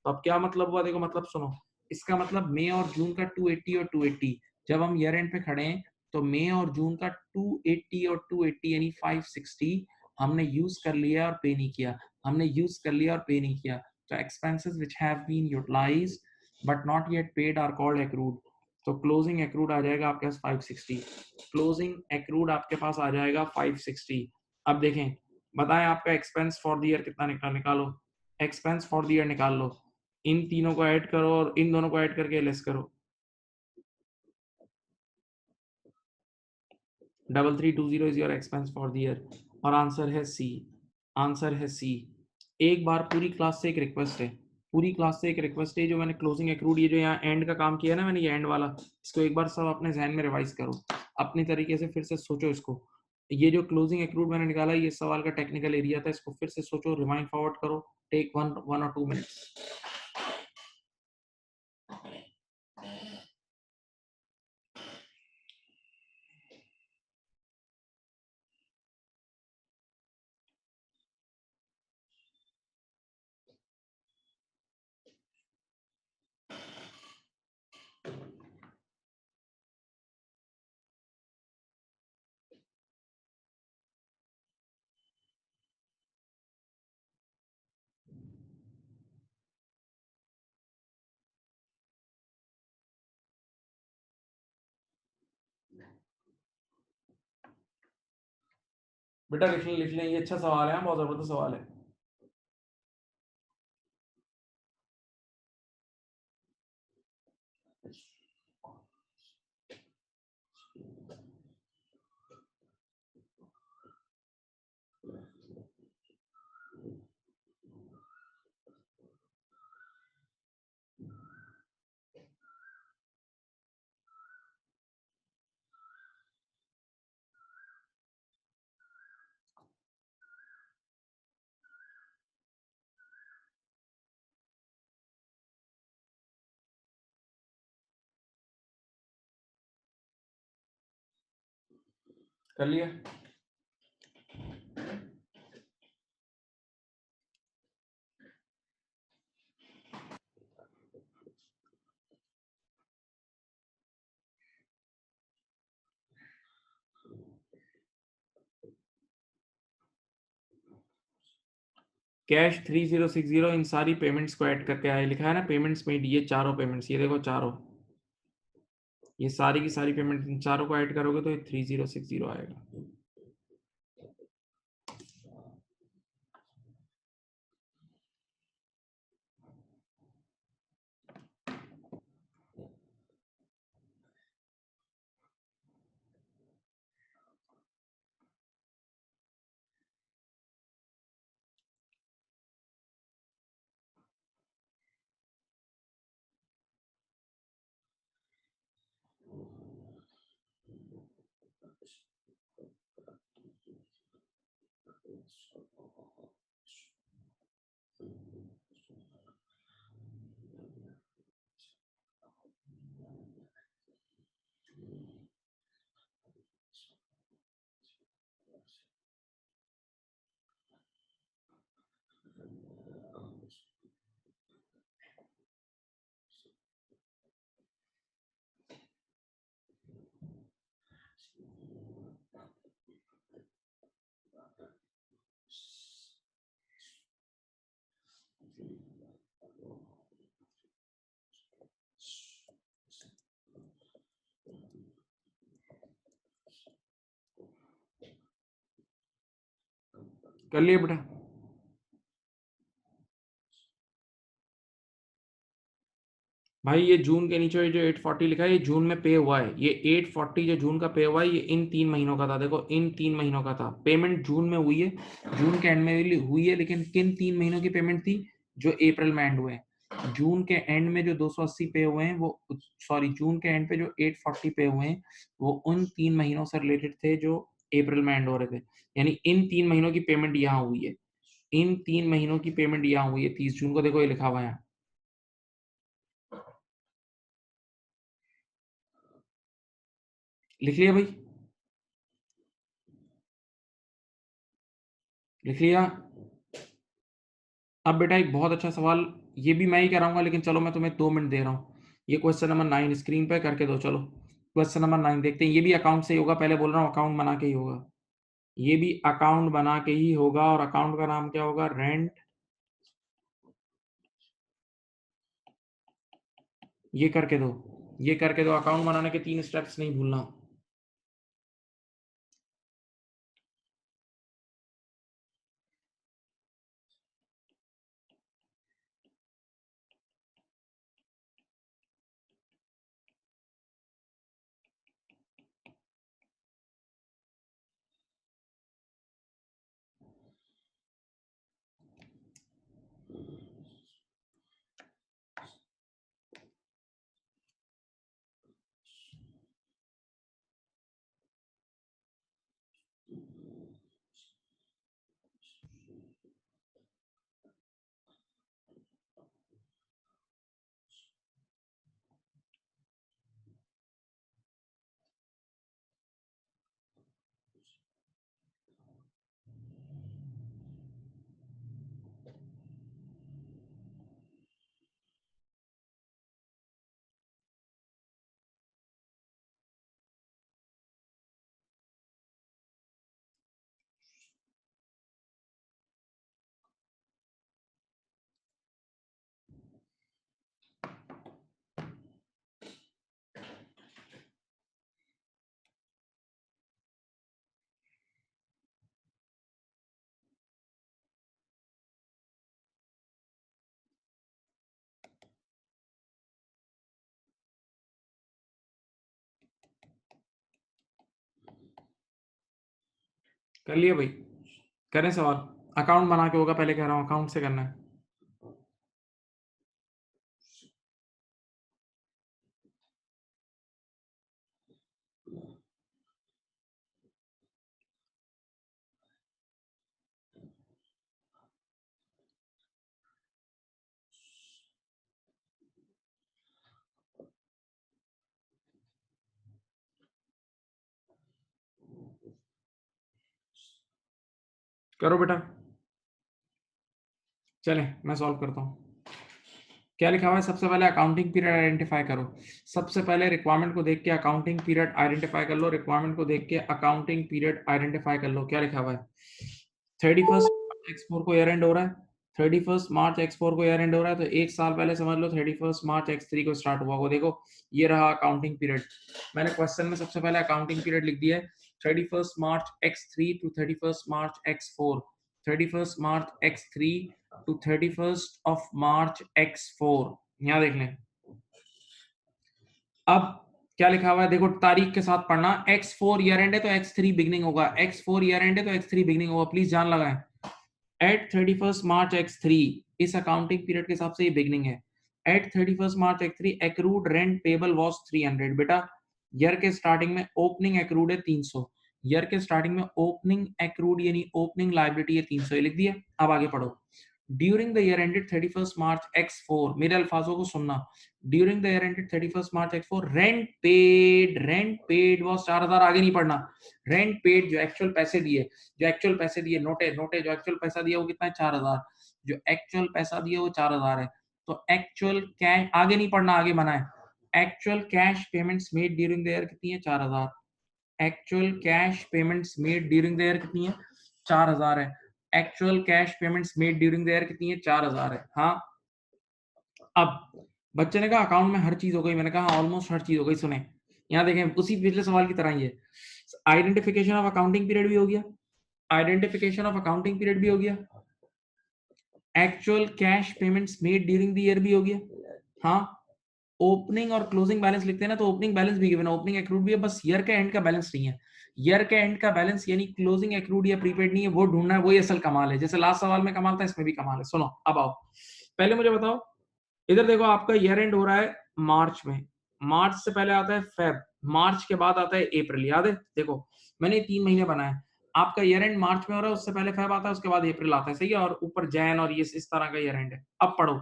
तो अब क्या मतलब हुआ, देखो मतलब सुनो, इसका मतलब मई और जून का 280 और 280, जब हम ईयर एंड पे खड़े हैं तो मई और जून का 280 और 280 यानी 560 हमने यूज कर लिया और पे नहीं किया, हमने यूज कर लिया और पे नहीं किया। तो expenses which have been utilised but not yet paid are called accrued. तो क्लोजिंग एक्रूड आ जाएगा आपके पास 560, क्लोजिंग एक्रूड आपके पास आ जाएगा 560। अब देखें, बताएं आपका एक्सपेंस फॉर द ईयर कितना निकालो, एक्सपेंस फॉर द ईयर निकाल लो, इन तीनों को ऐड करो और इन दोनों को ऐड करके लेस करो। 3320 is your expense for the year, और आंसर है सी, आंसर है सी। एक बार पूरी क्लास से एक रिक्वेस्ट है, पूरी क्लास से एक रिक्वेस्ट है, जो मैंने क्लोजिंग एक्रूड, ये जो यहाँ एंड का काम किया ना मैंने, ये एंड वाला, इसको एक बार सब अपने जहन में रिवाइज करो, अपने तरीके से फिर से सोचो इसको। ये जो क्लोजिंग एक्रूड मैंने निकाला, ये सवाल का टेक्निकल एरिया था, इसको फिर से सोचो, रिमाइंड फॉरवर्ड करो, टेक वन और 2 मिनट्स। बेटा लिख लें, ये अच्छा सवाल है, बहुत जबरदस्त सवाल है। कर लिया? कैश 3060 इन सारी पेमेंट्स को ऐड करके आए, लिखा है ना पेमेंट्स में, ये चारों पेमेंट्स, ये देखो चारों, ये सारी की सारी पेमेंट इन चारों को ऐड करोगे तो ये 3060 आएगा। कर लिए बेटा? भाई ये जून के नीचे जो 840 लिखा है, ये जून में पे हुआ है। ये 840 जो जून का पे हुआ है, ये इन 3 महीनों का था। देखो इन 3 महीनों का था, पेमेंट जून में हुई है, जून के एंड में हुई है, लेकिन किन 3 महीनों की पेमेंट थी? जो अप्रैल में एंड हुए हैं। जून के एंड में जो 280 पे हुए हैं वो, सॉरी, जून के एंड पे जो 840 पे हुए हैं वो उन 3 महीनों से रिलेटेड थे जो अप्रैल में एंड हो रहे थे। यानी इन 3 महीनों की पेमेंट यहाँ हुई है, इन 3 महीनों की पेमेंट यहाँ हुई है 30 जून को। देखो ये लिखा हुआ है यहाँ, लिख लिया भाई? लिख लिया? अब बेटा एक बहुत अच्छा सवाल, ये भी मैं ही कराऊंगा, लेकिन चलो मैं तुम्हें 2 मिनट दे रहा हूँ। ये क्वेश्चन नंबर 9 स्क्रीन पे करके दो। चलो क्वेश्चन नंबर 9 देखते हैं। ये भी अकाउंट से ही होगा, पहले बोल रहा हूँ अकाउंट बना के ही होगा। ये भी अकाउंट बना के ही होगा, और अकाउंट का नाम क्या होगा? रेंट। ये करके दो, ये करके दो। अकाउंट बनाने के 3 स्टेप्स नहीं भूलना। कर लिया भाई? करें सवाल? अकाउंट बना के होगा, पहले कह रहा हूँ अकाउंट से करना है। करो बेटा, चले मैं सॉल्व करता हूँ। क्या लिखा हुआ है? सबसे पहले अकाउंटिंग पीरियड आइडेंटिफाई करो। सबसे पहले रिक्वायरमेंट को देख के अकाउंटिंग पीरियड आइडेंटिफाई कर लो। रिक्वायरमेंट को देख के अकाउंटिंग पीरियड आइडेंटिफाई कर लो। क्या लिखा हुआ है? 31 X4 को ईयर एंड हो रहा है। 31 मार्च X4 को ईयर एंड हो रहा है, तो एक साल पहले समझ लो 31 मार्च X3 को स्टार्ट हुआ। वो देखो, ये रहा अकाउंटिंग पीरियड। मैंने क्वेश्चन में सबसे पहले अकाउंटिंग पीरियड लिख दिया है, 31 March X3 to 31 March X4। 31 March X3 to 31 March X4। यहाँ देख लें। अब क्या लिखा हुआ है देखो, तारीख के साथ पढ़ना। X4 ईयर एंड है तो X3 बिगनिंग होगा। X4 ईयर एंड है तो X3 बिगनिंग होगा। प्लीज जान लगाएं। एट 31 मार्च X3 इस अकाउंटिंग पीरियड के हिसाब से ये बिगनिंग है। At 31 March X3 accrued rent payable was 300। बेटा ईयर के स्टार्टिंग में ओपनिंग एक्रूड है 300। ईयर के स्टार्टिंग में ओपनिंग एक्रूड यानी ओपनिंग लाइबिलिटी है 300, लिख दिया। अब आगे पढ़ो। During the year ended 31 March X4, मेरे अल्फाजों को सुनना। During the year ended 31 March X4 rent paid was 4000। आगे नहीं पढ़ना। रेंट पेड जो एक्चुअल पैसे दिए, नोटे जो एक्चुअल पैसा दिया वो कितना है? 4000। जो एक्चुअल पैसा दिया वो 4000 है। तो एक्चुअल कैश, आगे नहीं पढ़ना, आगे बना है। Actual cash payments made during the year कितनी है? 4000। Actual cash payments made during the year कितनी है? 4000 है। Actual cash payments made during the year कितनी है? 4000 है। हाँ, अब बच्चे ने कहा अकाउंट में हर चीज हो गई। मैंने कहा ऑलमोस्ट हर चीज हो गई। सुने, यहाँ देखें, उसी पिछले सवाल की तरह ही है। आइडेंटिफिकेशन ऑफ अकाउंटिंग पीरियड भी हो गया, आइडेंटिफिकेशन ऑफ अकाउंटिंग पीरियड भी हो गया, actual cash payments made during the year भी हो गया। हाँ, ओपनिंग और क्लोजिंग बैलेंस लिखते हैं ना, तो ओपनिंग बैलेंस भी गिवन है, ओपनिंग एक्रूड भी है, बस ईयर के एंड का बैलेंस नहीं है। ईयर के एंड का बैलेंस यानी क्लोजिंग एक्रूड या प्रीपेड नहीं है, वो ढूंढना है। वही असल कमाल है। जैसे लास्ट सवाल में कमाल था, इसमें भी कमाल है। सुनो, अब आओ, पहले मुझे बताओ, इधर देखो, आपका ईयर एंड हो रहा है मार्च में। मार्च से पहले आता है फेब, मार्च के बाद आता है अप्रैल। याद है? देखो, मैंने 3 महीने बनाए। आपका ईयर एंड मार्च में हो रहा है, उससे पहले फेब आता है, उसके बाद अप्रैल आता है। सही है? और ऊपर जैन और ये इस तरह का ईयर एंड है। अब पढ़ो,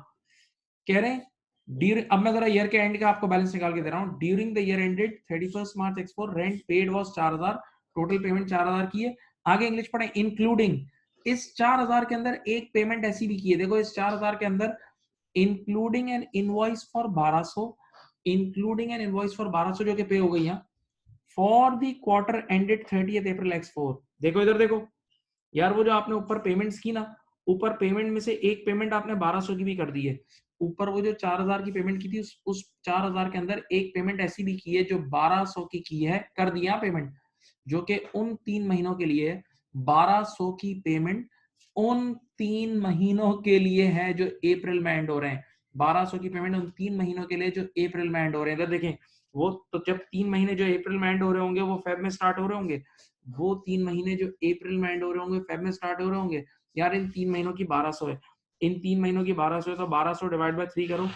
कह रहे हैं ड्यूरिंग, अब मैं जरा ईयर के एंड का आपको बैलेंस निकाल के दे रहा हूं। During the year ended 31 March X4 rent paid was 4000। Total payment 4000 की है। आगे इंग्लिश पढ़े, इंक्लूडिंग, इस 4000 के अंदर एक पेमेंट ऐसी भी की है। देखो, इस 4000 के अंदर including N invoice for 1200, including N invoice for 1200 जो कि पे हो गई है for the quarter ended 30 April X4। देखो इधर देखो यार, वो जो आपने ऊपर पेमेंट्स की ना, ऊपर पेमेंट में से एक पेमेंट आपने 1200 की भी कर दी है। ऊपर वो जो 4000 की पेमेंट की थी, उस 4000 के अंदर एक पेमेंट ऐसी भी की है जो 1200 की है, कर दिया पेमेंट, जो कि उन 3 महीनों के लिए है। 1200 की पेमेंट उन 3 महीनों के लिए है जो अप्रैल में एंड हो रहे हैं। 1200 की पेमेंट उन 3 महीनों के लिए जो अप्रैल में एंड हो रहे हैं। इधर देखें, वो तो जब 3 महीने जो अप्रैल में एंड हो रहे होंगे वो फेब में स्टार्ट हो रहे होंगे। वो 3 महीने जो अप्रैल में एंड हो रहे होंगे फेब में स्टार्ट हो रहे होंगे। यार इन 3 महीनों की 1200 है, इन 3 महीनों की 1200 है, तो 1200 डिवाइड बाय 3 करो,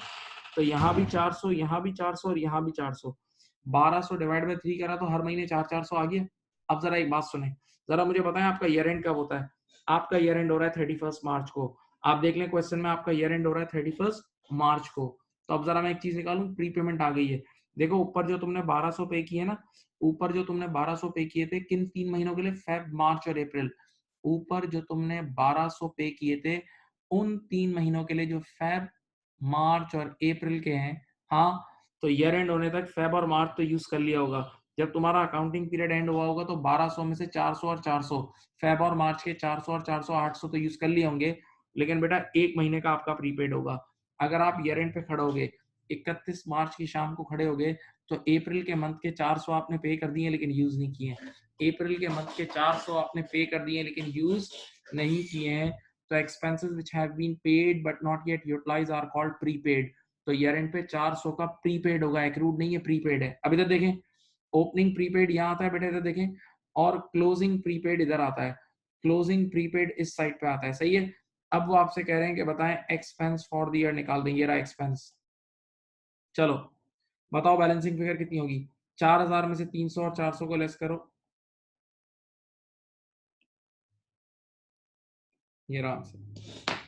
तो यहाँ भी 400, यहाँ भी 400 और यहाँ भी 400। 1200 डिवाइड बाय 3 करा तो हर महीने 400 आ गया। अब जरा एक बात सुने, जरा मुझे बताएं आपका ईयर एंड कब होता है? आपका ईयर एंड हो रहा है 31 मार्च को। आप देख लें क्वेश्चन में, आपका ईयर एंड हो रहा है 31 मार्च को। तो अब जरा मैं एक चीज निकालूं, प्री पेमेंट आ गई है। देखो ऊपर जो तुमने 1200 पे किए ना, ऊपर जो तुमने 1200 पे किए थे किन 3 महीनों के लिए? फेब, मार्च और अप्रैल। ऊपर जो तुमने 1200 पे किए थे उन 3 महीनों के लिए जो फेब, मार्च और अप्रैल के हैं। हाँ, तो ईयर एंड होने तक फेब और मार्च तो यूज कर लिया होगा। जब तुम्हारा अकाउंटिंग पीरियड एंड हुआ होगा तो 1200 में से 400 और 400, फेब और मार्च के 400 और 400 800 तो यूज कर लिए होंगे। लेकिन बेटा एक महीने का आपका प्रीपेड होगा। अगर आप ईयर एंड पे खड़े होगे, 31 मार्च की शाम को खड़े होगे, तो अप्रैल के मंथ के 400 आपने पे कर दिए लेकिन यूज नहीं किए। अप्रैल के मंथ के 400 आपने पे कर दिए लेकिन यूज नहीं किए हैं। तो expenses which have been paid but not yet utilised are called prepaid. तो ईयर एंड पे 400 का प्रीपेड होगा, एक्रूड नहीं है, प्रीपेड है। अब इधर देखें, ओपनिंग प्रीपेड यहाँ आता है बेटा, इधर देखें, और क्लोजिंग प्रीपेड इधर आता है। क्लोजिंग प्रीपेड इस साइड पे आता है। सही है? अब वो आपसे कह रहे हैं कि बताएं एक्सपेंस फॉर द ईयर निकाल देंगे, रहा एक्सपेंस। चलो बताओ बैलेंसिंग फिगर कितनी होगी? 4000 में से 300 और 400 को लेस करो, ये रहा आंसर।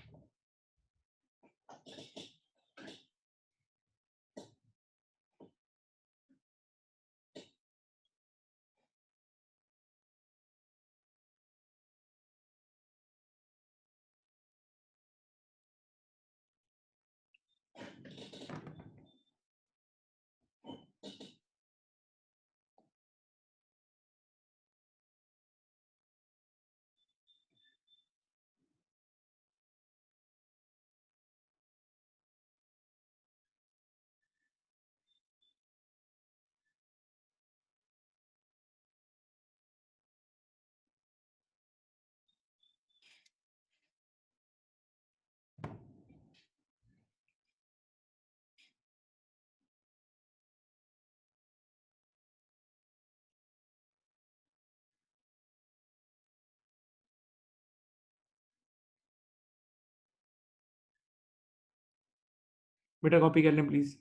बेटा कॉपी कर लें प्लीज।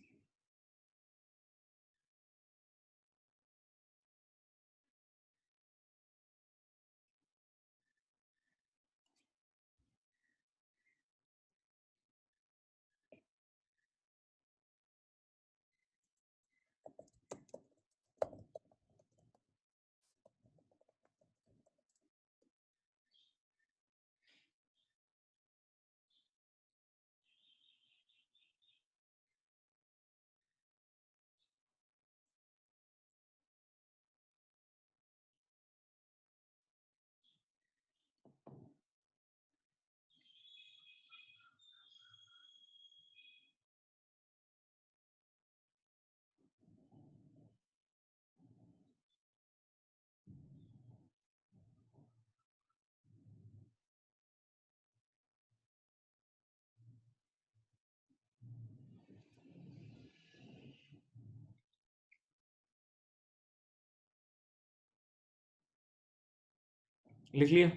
लिख लिया?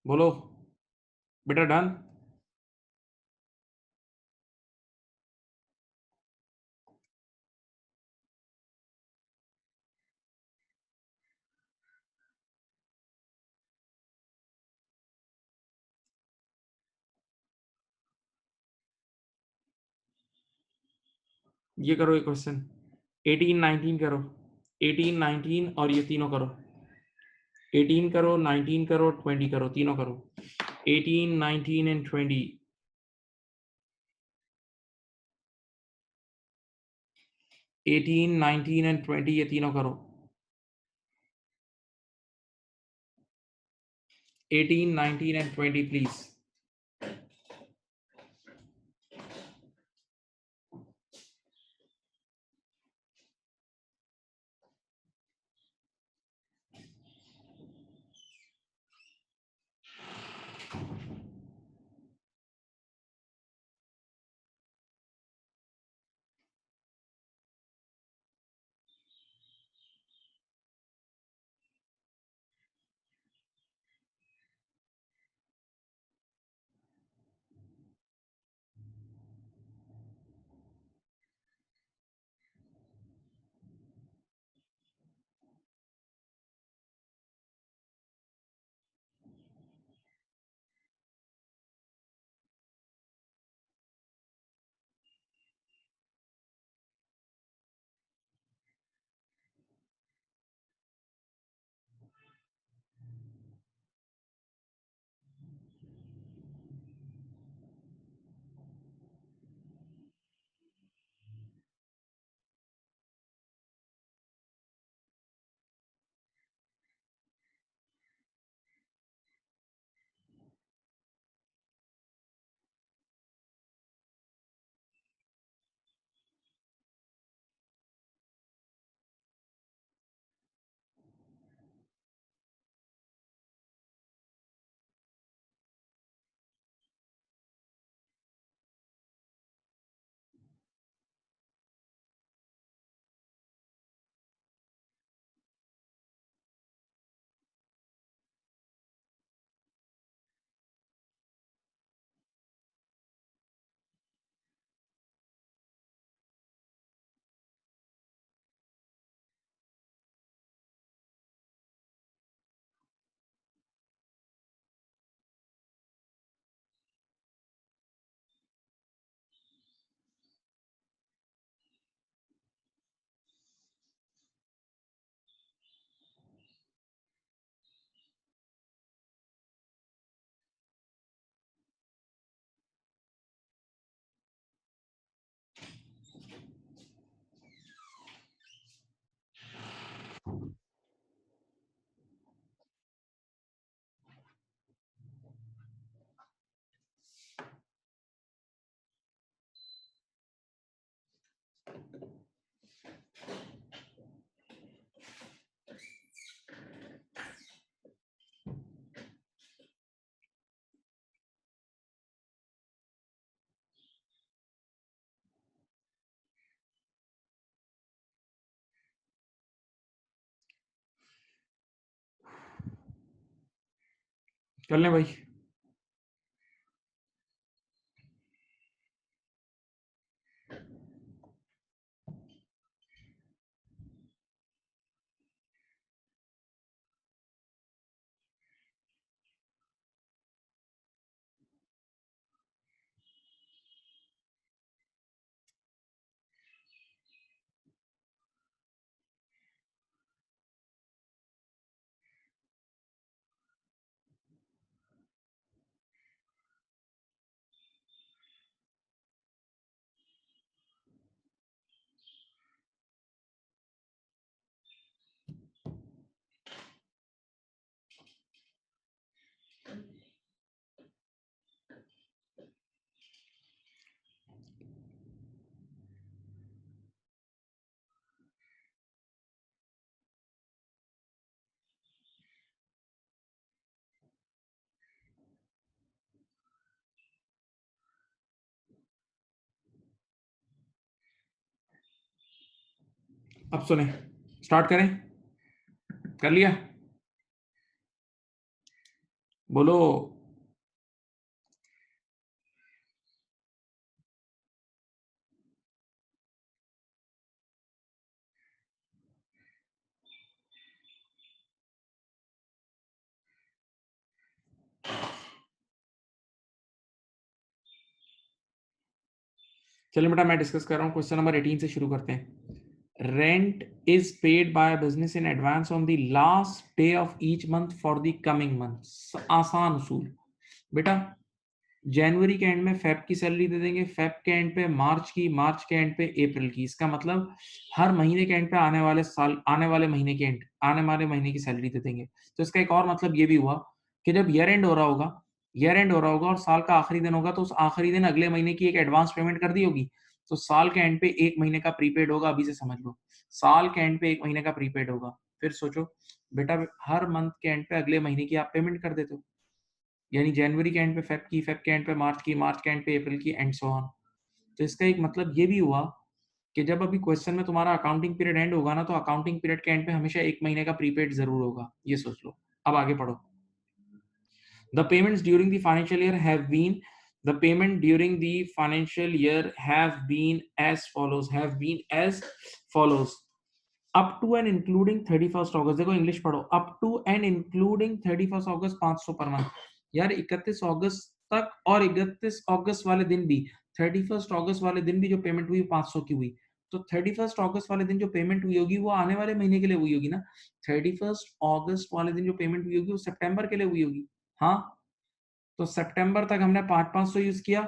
बोलो बेटा। डन? ये करो ये क्वेश्चन। 18 19 करो। 18 19 और ये तीनों करो। 18 करो, 19 करो, 20 करो, तीनों करो। 18 19 एंड 20। 18 19 एंड 20 ये तीनों करो। 18 19 एंड 20 प्लीज। कर लें भाई? अब सुने, स्टार्ट करें, कर लिया, बोलो। चलिए बेटा मैं डिस्कस कर रहा हूँ, क्वेश्चन नंबर 18 से शुरू करते हैं। Rent is paid by business in advance on the last day of each month for the coming month. आसान उसूल बेटा, जनवरी के एंड में फेब की सैलरी दे देंगे, फेब के एंड पे मार्च की, मार्च के एंड पे अप्रैल की। इसका मतलब हर महीने के एंड पे आने वाले साल, आने वाले महीने के एंड, आने वाले महीने की सैलरी दे देंगे। तो इसका एक और मतलब ये भी हुआ कि जब ईयर एंड हो रहा होगा, ईयर एंड हो रहा होगा और साल का आखिरी दिन होगा, तो उस आखिरी दिन अगले महीने की एक एडवांस पेमेंट कर दी होगी। तो साल के एंड पे एक महीने का प्रीपेड होगा, अभी से समझ लो, साल के एंड पे एक महीने का प्रीपेड होगा। फिर सोचो बेटा, हर मंथ के एंड पे अगले महीने की आप पेमेंट कर देते हो, यानी जनवरी के एंड पे फेब की, फेब के एंड पे मार्च की, मार्च के एंड पे अप्रैल की, एंड सो ऑन। तो इसका एक मतलब ये भी हुआ कि जब अभी क्वेश्चन में तुम्हारा अकाउंटिंग पीरियड एंड होगा ना, तो अकाउंटिंग पीरियड के एंड पे हमेशा एक महीने का प्रीपेड जरूर होगा, ये सोच लो। अब आगे पढ़ो। The payments during the financial year have been, the payment during the financial year have been as follows, have been as follows. Up to and including 31 August, देखो इंग्लिश पढ़ो, up to and including 31 August 500 per month. यार 31 अगस्त तक और 31 अगस्त वाले दिन भी, 31 अगस्त वाले दिन भी जो पेमेंट हुई 500 की हुई। तो 31 अगस्त वाले दिन जो पेमेंट हुई होगी वो आने वाले महीने के लिए हुई होगी ना। 31 अगस्त वाले दिन जो पेमेंट हुई होगी वो सितंबर के लिए हुई होगी। हाँ, तो सितंबर तक हमने 5-500 यूज किया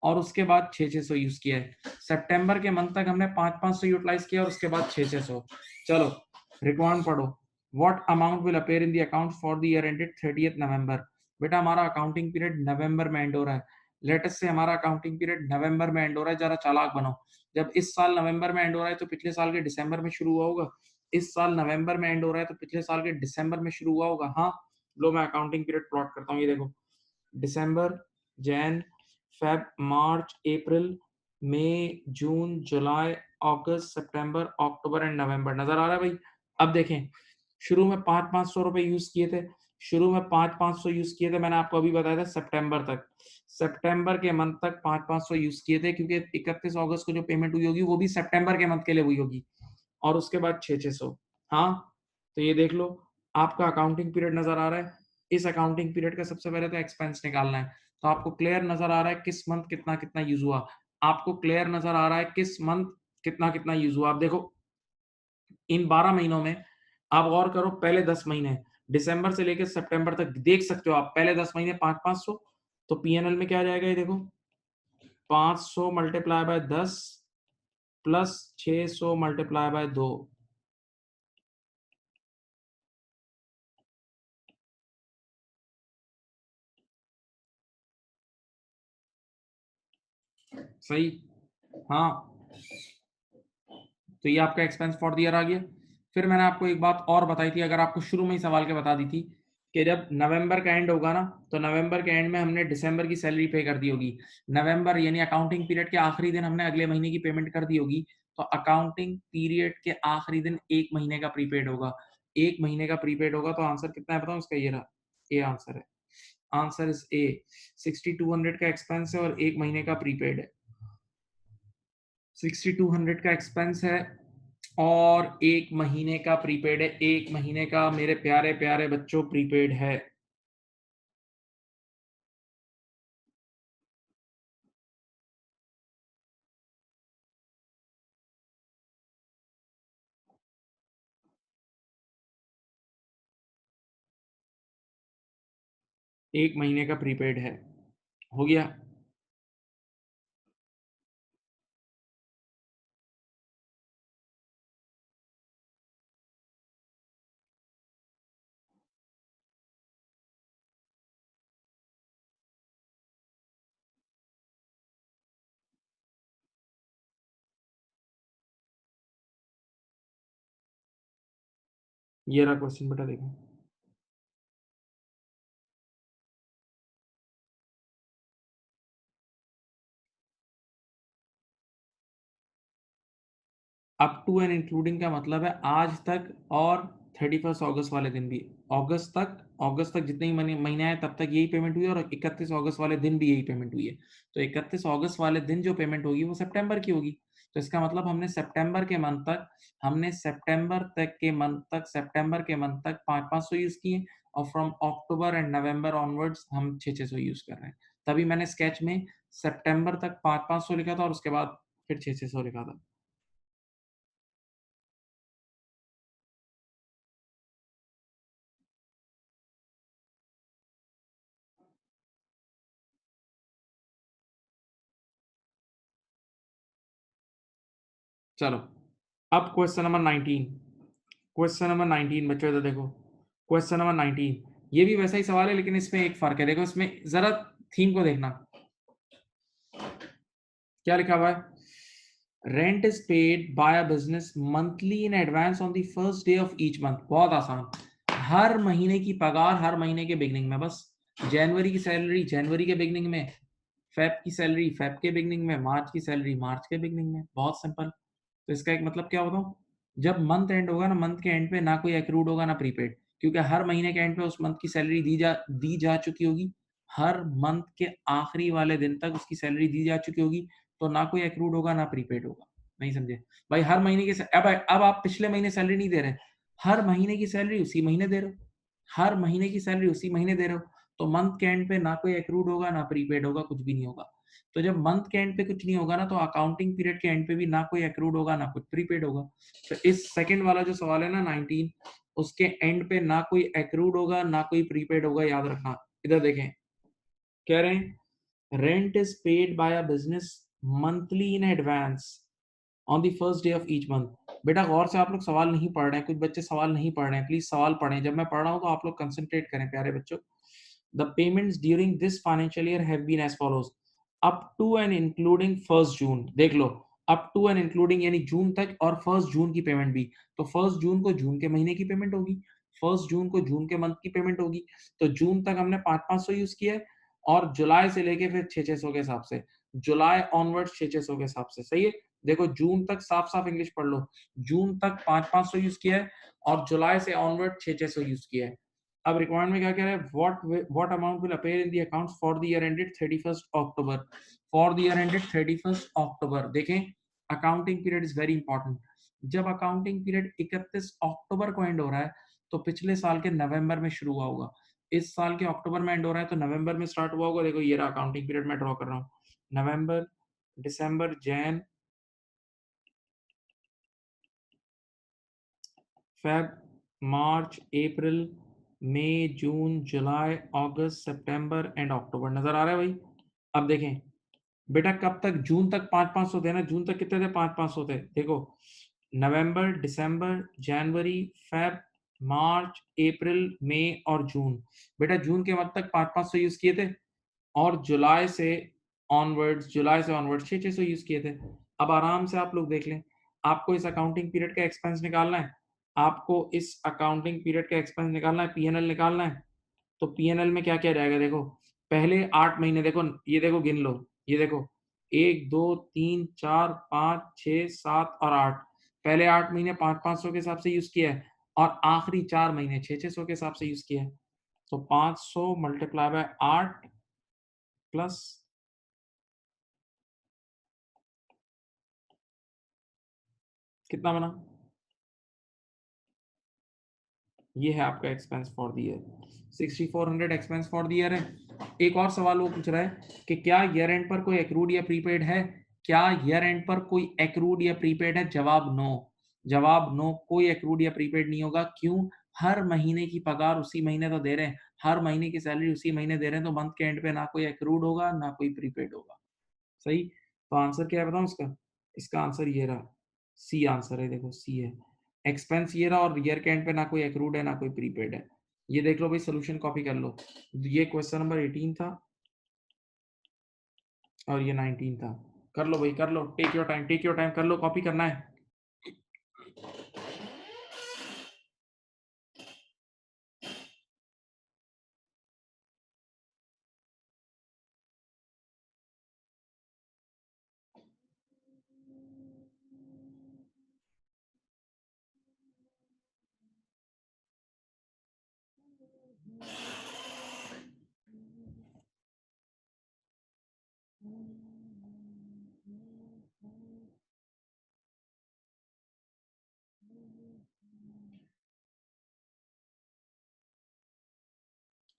और उसके बाद 6-600 यूज किया है। सितंबर के मंथ तक हमने 5-500 यूटिलाइज किया और उसके बाद 6-600। चलो रिक्वायरमेंट पढ़ो। What amount will appear in the account for the year ended 30th नवंबर। बेटा हमारा अकाउंटिंग पीरियड नवंबर में एंड हो रहा है। लेटेस्ट से हमारा अकाउंटिंग पीरियड नवंबर में एंड हो रहा है, जरा चालाक बनो। जब इस साल नवंबर में एंड हो रहा है तो पिछले साल के दिसंबर में शुरू हुआ होगा, इस साल नवंबर में एंड हो रहा है तो पिछले साल के दिसंबर में शुरू हुआ होगा। हाँ, लो मैं अकाउंटिंग पीरियड प्लॉट करता हूँ, ये देखो, दिसंबर, जैन, फेब, मार्च, अप्रैल, मई, जून, जुलाई, अगस्त, सितंबर, अक्टूबर एंड नवंबर। नजर आ रहा है भाई। अब देखें, शुरू में 5-500 रुपए यूज किए थे, शुरू में 5-500 यूज किए थे, मैंने आपको अभी बताया था सितंबर तक, सितंबर के मंथ तक 5-500 यूज किए थे, क्योंकि 31 अगस्त को जो पेमेंट हुई होगी वो भी सितंबर के मंथ के लिए हुई होगी, और उसके बाद 6-600। हाँ, तो ये देख लो, आपका अकाउंटिंग पीरियड नजर आ रहा है। इस अकाउंटिंग पीरियड का सबसे पहले तो एक्सपेंस निकालना है। तो आपको क्लियर नजर आ रहा है किस मंथ कितना कितना यूज हुआ, आपको क्लियर नजर आ रहा है किस मंथ कितना कितना यूज हुआ। आप देखो इन 12 महीनों में आप गौर करो, पहले 10 महीने दिसंबर से लेकर सितंबर तक देख सकते हो आप, पहले 10 महीने 5-500, तो पीएनएल में क्या आ जाएगा, ये देखो, 500 multiply by 10 plus 600 multiply by 2। सही। हाँ, तो ये आपका एक्सपेंस फॉर द ईयर आ गया। फिर मैंने आपको एक बात और बताई थी, अगर आपको शुरू में ही सवाल के बता दी थी, कि जब नवंबर का एंड होगा ना, तो नवंबर के एंड में हमने दिसंबर की सैलरी पे कर दी होगी। नवंबर यानी अकाउंटिंग पीरियड के आखिरी दिन हमने अगले महीने की पेमेंट कर दी होगी। तो अकाउंटिंग पीरियड के आखिरी दिन एक महीने का प्रीपेड होगा, एक महीने का प्रीपेड होगा। तो आंसर कितना है बताओ इसका, ये रहा, ए आंसर है। आंसर इज ए, 6200 का एक्सपेंस है और एक महीने का प्रीपेड है। 6200 का एक्सपेंस है और एक महीने का प्रीपेड है, एक महीने का मेरे प्यारे प्यारे बच्चों प्रीपेड है। एक महीने का प्रीपेड है, हो गया। ये रहा क्वेश्चन बेटा, देखो। अप टू एंड इंक्लूडिंग का मतलब है आज तक और 31 अगस्त वाले दिन भी। अगस्त तक जितने ही महीने आए तब तक यही पेमेंट हुई है और 31 अगस्त वाले दिन भी यही पेमेंट हुई है। तो 31 अगस्त वाले दिन जो पेमेंट होगी वो सितंबर की होगी। तो इसका मतलब हमने सितंबर के मंथ तक 500 यूज किए और from October and November onwards हम 600 यूज कर रहे हैं। तभी मैंने स्केच में सितंबर तक 500 लिखा था और उसके बाद फिर 600 लिखा था। चलो, अब क्वेश्चन नंबर 19 बच्चों, इधर देखो। क्वेश्चन नंबर 19 ये भी वैसा ही सवाल है लेकिन इसमें एक फर्क है। देखो इसमें जरा थीम को देखना, क्या लिखा हुआ है। Rent is paid by a business monthly in advance on the first day of each month. बहुत आसान, हर महीने की पगार हर महीने के बिगनिंग में। बस जनवरी की सैलरी जनवरी के बिगनिंग में, फेब की सैलरी फेब के बिगनिंग में, मार्च की सैलरी मार्च के बिगनिंग में। बहुत सिंपल। तो इसका एक मतलब क्या बताऊं, जब मंथ एंड होगा ना, मंथ के एंड पे ना कोई एक्रूड होगा ना प्रीपेड, क्योंकि हर महीने के एंड पे उस मंथ की सैलरी दी जा चुकी होगी। हर मंथ के आखिरी वाले दिन तक उसकी सैलरी दी जा चुकी होगी। तो ना कोई एक्रूड होगा ना प्रीपेड होगा। नहीं समझे भाई? हर महीने की अब आप पिछले महीने सैलरी नहीं दे रहे, हर महीने की सैलरी उसी महीने दे रहे हो। हर महीने की सैलरी उसी महीने दे रहे हो। तो मंथ के एंड पे ना कोई एक्रूड होगा ना प्रीपेड होगा, कुछ भी नहीं होगा। तो जब मंथ के एंड पे कुछ नहीं होगा ना, तो अकाउंटिंग पीरियड के एंड पे भी ना कोई एक्रूड होगा ना कुछ प्रीपेड होगा। तो इस सेकंड वाला जो सवाल है ना 19, उसके एंड पे ना कोई एक्रूड होगा ना कोई प्रीपेड होगा, याद रखना। इधर देखें, कह रहे हैं rent is paid by a business monthly in advance on the first day of each month. बेटा गौर से आप लोग सवाल नहीं पढ़ रहे हैं, कुछ बच्चे सवाल नहीं पढ़ रहे हैं, प्लीज सवाल पढ़ें। जब मैं पढ़ रहा हूं तो आप लोग कंसंट्रेट करें प्यारे बच्चों। The payments during this financial year have been as follows, up to and including 1 June. देख लो, अप टू एंड इंक्लूडिंग यानी जून तक और 1 जून की पेमेंट भी। तो 1 जून को जून के महीने की पेमेंट होगी, 1 जून को जून के मंथ की पेमेंट होगी। तो जून तक हमने 500 यूज किया है और जुलाई से लेके फिर 600 के हिसाब से, जुलाई ऑनवर्ड 600 के हिसाब से। सही है? देखो जून तक साफ साफ इंग्लिश पढ़ लो, जून तक 500 यूज किया है और जुलाई से ऑनवर्ड 600 यूज किया है। अब रिक्वायरमेंट में क्या कह रहा है, what amount will appear in the accounts for the year ended 31st October. For the year ended 31st अक्टूबर। देखें, accounting period is very important. जब अकाउंटिंग पीरियड 31 अक्टूबर को एंड हो रहा है तो पिछले साल के नवंबर में शुरू हुआ होगा। इस साल के अक्टूबर में एंड हो रहा है तो नवंबर में स्टार्ट हुआ होगा। देखो ये रहा अकाउंटिंग पीरियड मैं ड्रॉ कर रहा हूँ। नवंबर, दिसंबर, जैन, फेब, मार्च, अप्रैल, मई, जून, जुलाई, अगस्त, सितंबर एंड अक्टूबर। नजर आ रहा है भाई? अब देखें बेटा, कब तक? जून तक 500 थे ना, जून तक कितने थे? 500 थे। देखो, नवंबर, दिसंबर, जनवरी, फेब, मार्च, अप्रैल, मई और जून। बेटा जून के मत तक 500 यूज किए थे और जुलाई से ऑनवर्ड्स 600 यूज किए थे। अब आराम से आप लोग देख लें, आपको इस अकाउंटिंग पीरियड का एक्सपेंस निकालना है, आपको इस अकाउंटिंग पीरियड का एक्सपेंस निकालना है, पीएनएल निकालना है। तो पीएनएल में क्या क्या जाएगा? देखो पहले 8 महीने, देखो ये देखो गिन लो, ये देखो 1 2 3 4 5 6 7 और 8। पहले 8 महीने 500 के हिसाब से यूज किया है और आखिरी 4 महीने 600 के हिसाब से यूज किया है। तो 500 मल्टीप्लाई बाय 8 प्लस, कितना बना? ये है आपका expense for the year. 6400 expense for the year है। एक और सवाल वो पूछ रहा है कि क्या ईयर एंड पर कोई एक्रूड या प्रीपेड है? क्या ईयर एंड पर कोई एक्रूड या प्रीपेड है? जवाब नो। जवाब नो, कोई एक्रूड या प्रीपेड नहीं होगा। क्यों? हर महीने की पगार उसी महीने तो दे रहे हैं, हर महीने की सैलरी उसी महीने दे रहे हैं। तो मंथ के एंड पे ना कोई एक्रूड होगा ना कोई प्रीपेड होगा। सही? तो आंसर क्या है बताऊं इसका? इसका आंसर ये रहा, सी आंसर है। देखो सी है, एक्सपेंस ये रहा और ईयर के एंड पे ना कोई एक्रूड है ना कोई प्रीपेड है। ये देख लो भाई, सोल्यूशन कॉपी कर लो। ये क्वेश्चन नंबर 18 था और ये 19 था। कर लो भाई, कर लो, take your time, take your time, कर लो, कॉपी करना है।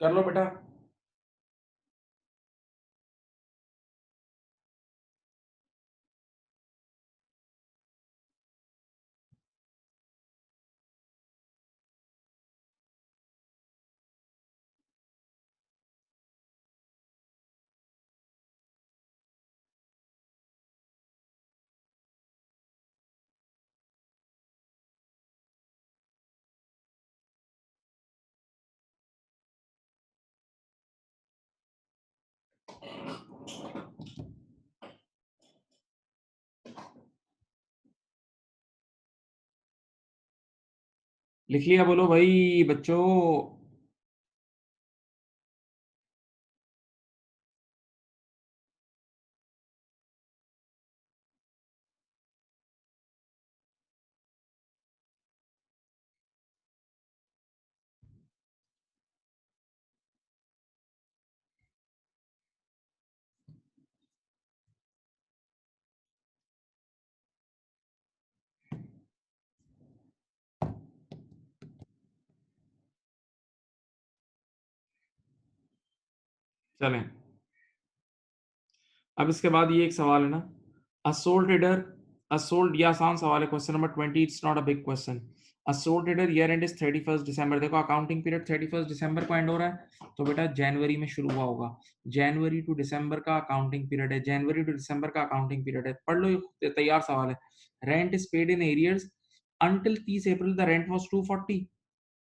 कर लो बेटा। लिख लिया बोलो भाई बच्चों। चलें, अब इसके बाद ये एक सवाल है ना, असोल ट्रेडर, असोल्ड, ये आसान सवाल है, question number 20, it's not a big question. A sole trader year end is 31 दिसंबर। देखो अकाउंटिंग पीरियड 31 दिसंबर को एंड हो रहा है, तो बेटा जनवरी में शुरू हुआ होगा। जनवरी टू दिसंबर का अकाउंटिंग पीरियड है, जनवरी टू दिसंबर का अकाउंटिंग पीरियड है। पढ़ लो, ये तैयार सवाल है। Rent is paid in arrears until 30 April the rent was 240।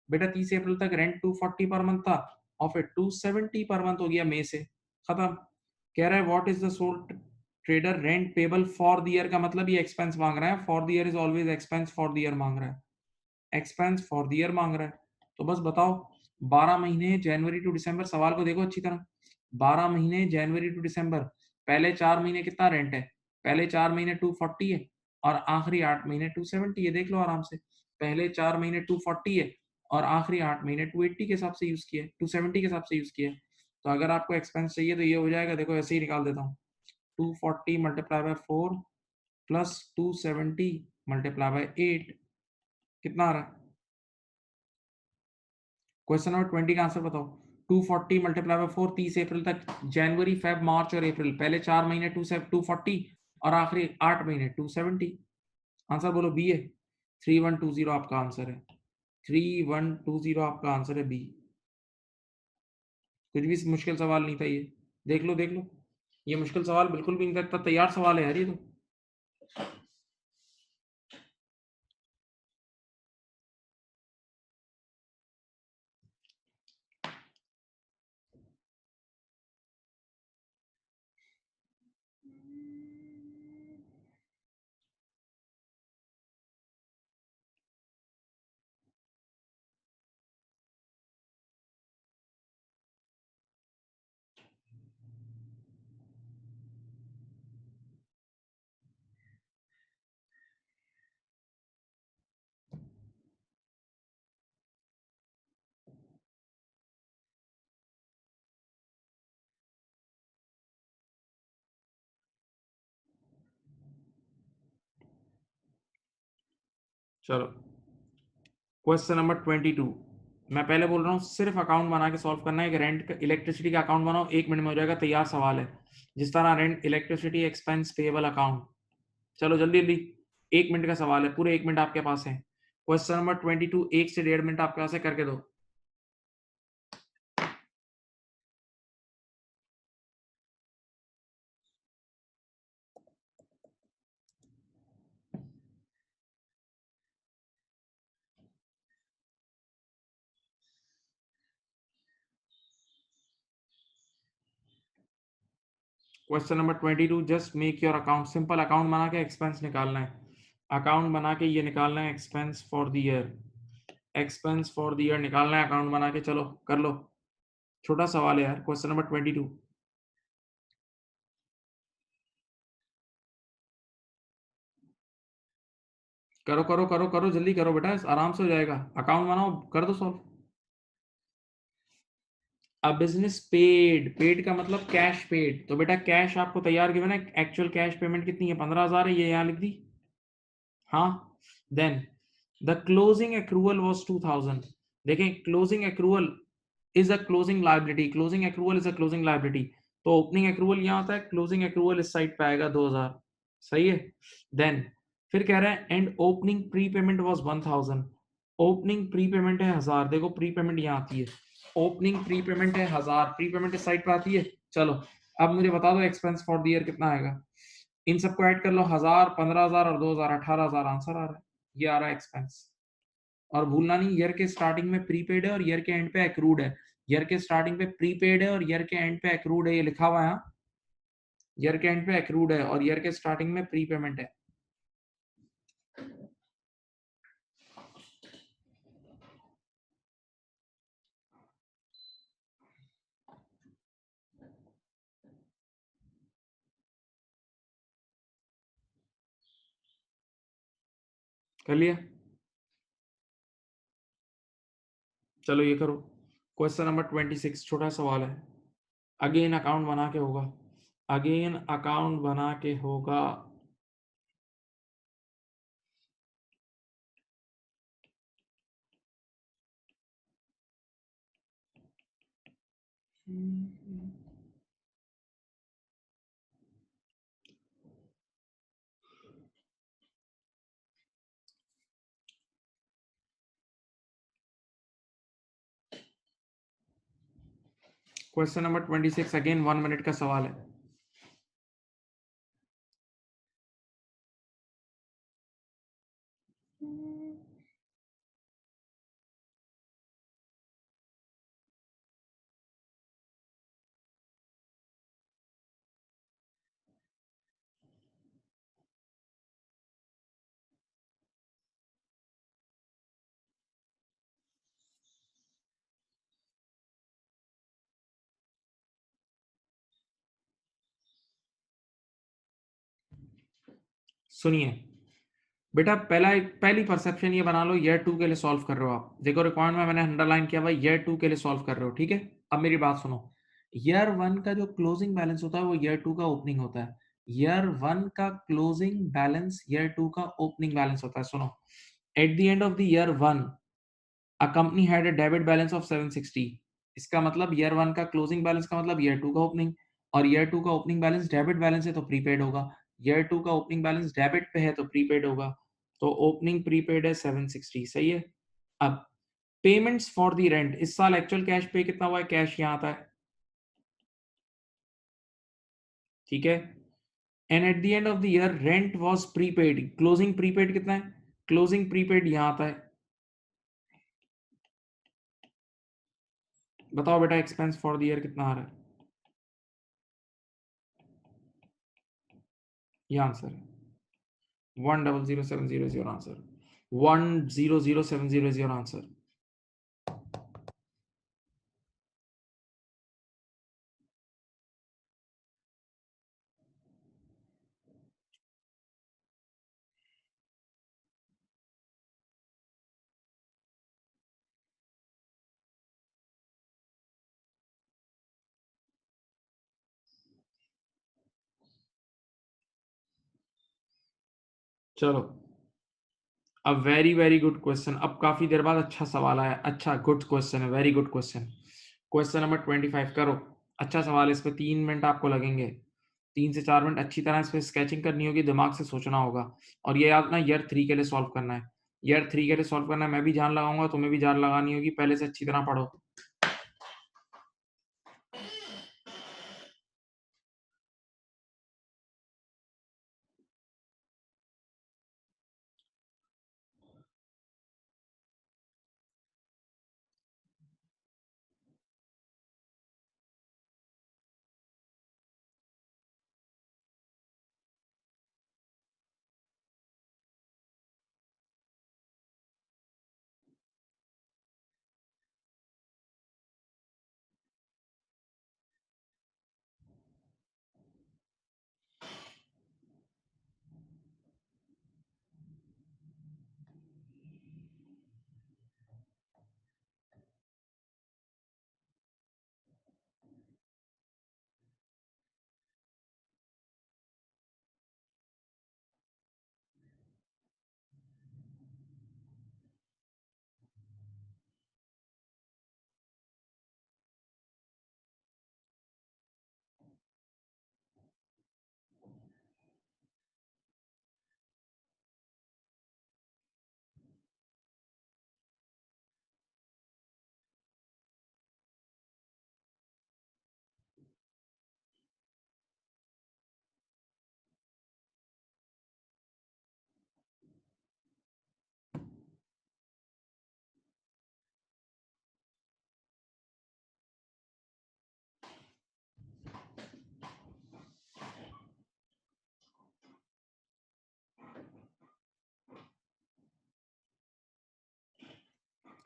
बेटा 30 अप्रैल तक रेंट 240 पर मंथ था, और फिर 270 पर मंथ हो गया मई से, खत्म। कह रहा है what is the soul trader rent payable for the year, का मतलब ये एक्सपेंस मांग रहा है। For the year is always expense for the year मांग रहा है, एक्सपेंस फॉर द ईयर मांग रहा है। तो बस बताओ, 12 महीने जनवरी टू दिसंबर, सवाल को देखो अच्छी तरह। 12 महीने जनवरी टू दिसंबर, पहले 4 महीने कितना रेंट है? पहले 4 महीने 240 है, और आखिरी 8 महीने 270 है। देख लो आराम से, पहले 4 महीने 240 है, और आखिरी 8 महीने 280 के हिसाब से यूज किया है, 270 के हिसाब से यूज किया है। तो अगर आपको एक्सपेंस चाहिए तो ये हो जाएगा, देखो ऐसे ही निकाल देता हूँ। 240 multiply by 4 plus 270 multiply by 8, कितना आ रहा है? क्वेश्चन नंबर 20 का आंसर बताओ। 240 मल्टीप्लाई बाय 4, 30 अप्रैल तक, जनवरी फेब मार्च और अप्रैल, पहले 4 महीने 240, और आखिरी 8 महीने 270। आंसर बोलो बी है। 3120 आपका आंसर है, 3120 आपका आंसर है बी। कुछ भी मुश्किल सवाल नहीं था ये, देख लो देख लो, ये मुश्किल सवाल बिल्कुल भी नहीं था, इतना तैयार सवाल है यार ये तो। चलो, क्वेश्चन नंबर 22, मैं पहले बोल रहा हूँ सिर्फ अकाउंट बना के सॉल्व करना है कि रेंट का, इलेक्ट्रिसिटी का अकाउंट बनाओ, 1 मिनट में हो जाएगा, तैयार सवाल है। जिस तरह rent, electricity expense payable account. चलो जल्दी जल्दी, 1 मिनट का सवाल है, पूरे 1 मिनट आपके पास है। क्वेश्चन नंबर 22, 1 से 1.5 मिनट आपके पास है, करके दो। Question number 22, just make your account, simple account बना के एक्सपेंस निकालना है। अकाउंट बना के ये निकालना है expense for the year, expense for the year निकालना है अकाउंट बना के। चलो कर लो, छोटा सवाल है यार, क्वेश्चन नंबर 22। करो करो करो करो, जल्दी करो बेटा, आराम से हो जाएगा, अकाउंट बनाओ, कर दो सॉल्व। अब बिजनेस पेड, पेड का मतलब कैश पेड, तो बेटा कैश आपको तैयार गिवन है, एक्चुअल कैश पेमेंट कितनी है? 15,000 है, ये यहाँ लिख दी। हाँ, then the closing accrual was 2000। देखें closing accrual is a closing liability, closing accrual is a closing liability. तो ओपनिंग एक्रूवल यहाँ आता है, क्लोजिंग एक्रूवल इस साइड पे आएगा 2000। सही है। देन फिर कह रहा है and opening pre payment was 1000। Opening pre payment है 1000, देखो प्री पेमेंट यहाँ आती है, ओपनिंग प्री पेमेंट है 1000, प्री पेमेंट इस साइड पे आती है। चलो अब मुझे बता दो एक्सपेंस फॉर द ईयर कितना आएगा। इन सबको ऐड कर लो, 1000, 15000 और 2000, 18000 आंसर आ रहा है। ये आ रहा है एक्सपेंस। और भूलना नहीं, ईयर के स्टार्टिंग में प्रीपेड है और ईयर के एंड पे एक्रूड है। ईयर के स्टार्टिंग पे प्रीपेड है और ईयर के एंड पे एक्रूड है, ये लिखा हुआ है यहाँ। ईयर के एंड पे एक्रूड है और ईयर के स्टार्टिंग में प्री पेमेंट है। कर लिया? चलो ये करो। क्वेश्चन नंबर 26, छोटा सवाल है। अगेन अकाउंट बना के होगा, अगेन अकाउंट बना के होगा। क्वेश्चन नंबर 26 अगेन 1 मिनट का सवाल है। सुनिए बेटा, पहली परसेप्शन ये बना लो, ईयर 2 के लिए सॉल्व कर रहे हो आप। देखो रिक्वायरमेंट में मैंने अंडरलाइन किया हुआ, ईयर 2 के लिए सॉल्व कर रहे हो, ठीक है। अब मेरी बात सुनो, ईयर 1 का जो क्लोजिंग बैलेंस होता है वो ईयर 2 का ओपनिंग होता है। ईयर 1 का क्लोजिंग बैलेंस ईयर 2 का ओपनिंग बैलेंस होता है। सुनो, at the end of the year 1 a company had a debit balance of 760। इसका मतलब ईयर 1 का क्लोजिंग बैलेंस का मतलब ईयर 2 का ओपनिंग, और ईयर 2 का ओपनिंग बैलेंस डेबिट बैलेंस है तो प्रीपेड होगा। ईयर 2 का ओपनिंग बैलेंस डेबिट पे है तो प्रीपेड होगा। तो ओपनिंग प्रीपेड है 760। सही है। अब पेमेंट्स फॉर द रेंट, इस साल एक्चुअल कैश पे कितना हुआ है, कैश यहाँ आता है, ठीक है। And at the end of the year rent was prepaid, closing prepaid कितना है, क्लोजिंग प्रीपेड यहाँ आता है। बताओ बेटा एक्सपेंस फॉर द ईयर कितना आ रहा है। ये आंसर है 100,700 is your answer. 100,700 is your answer. चलो, अब वेरी वेरी गुड क्वेश्चन, अब काफी देर बाद अच्छा सवाल आया। अच्छा गुड क्वेश्चन है, very good question. Question number 25 करो। अच्छा सवाल है, इस पे 3 मिनट आपको लगेंगे, 3 से 4 मिनट अच्छी तरह इस पे स्केचिंग करनी होगी, दिमाग से सोचना होगा। और ये याद ना, ईयर 3 के लिए सॉल्व करना है। ईयर 3 के लिए सॉल्व करना है, मैं भी जान लगाऊंगा, तुम्हें भी जान लगानी होगी। पहले से अच्छी तरह पढ़ो।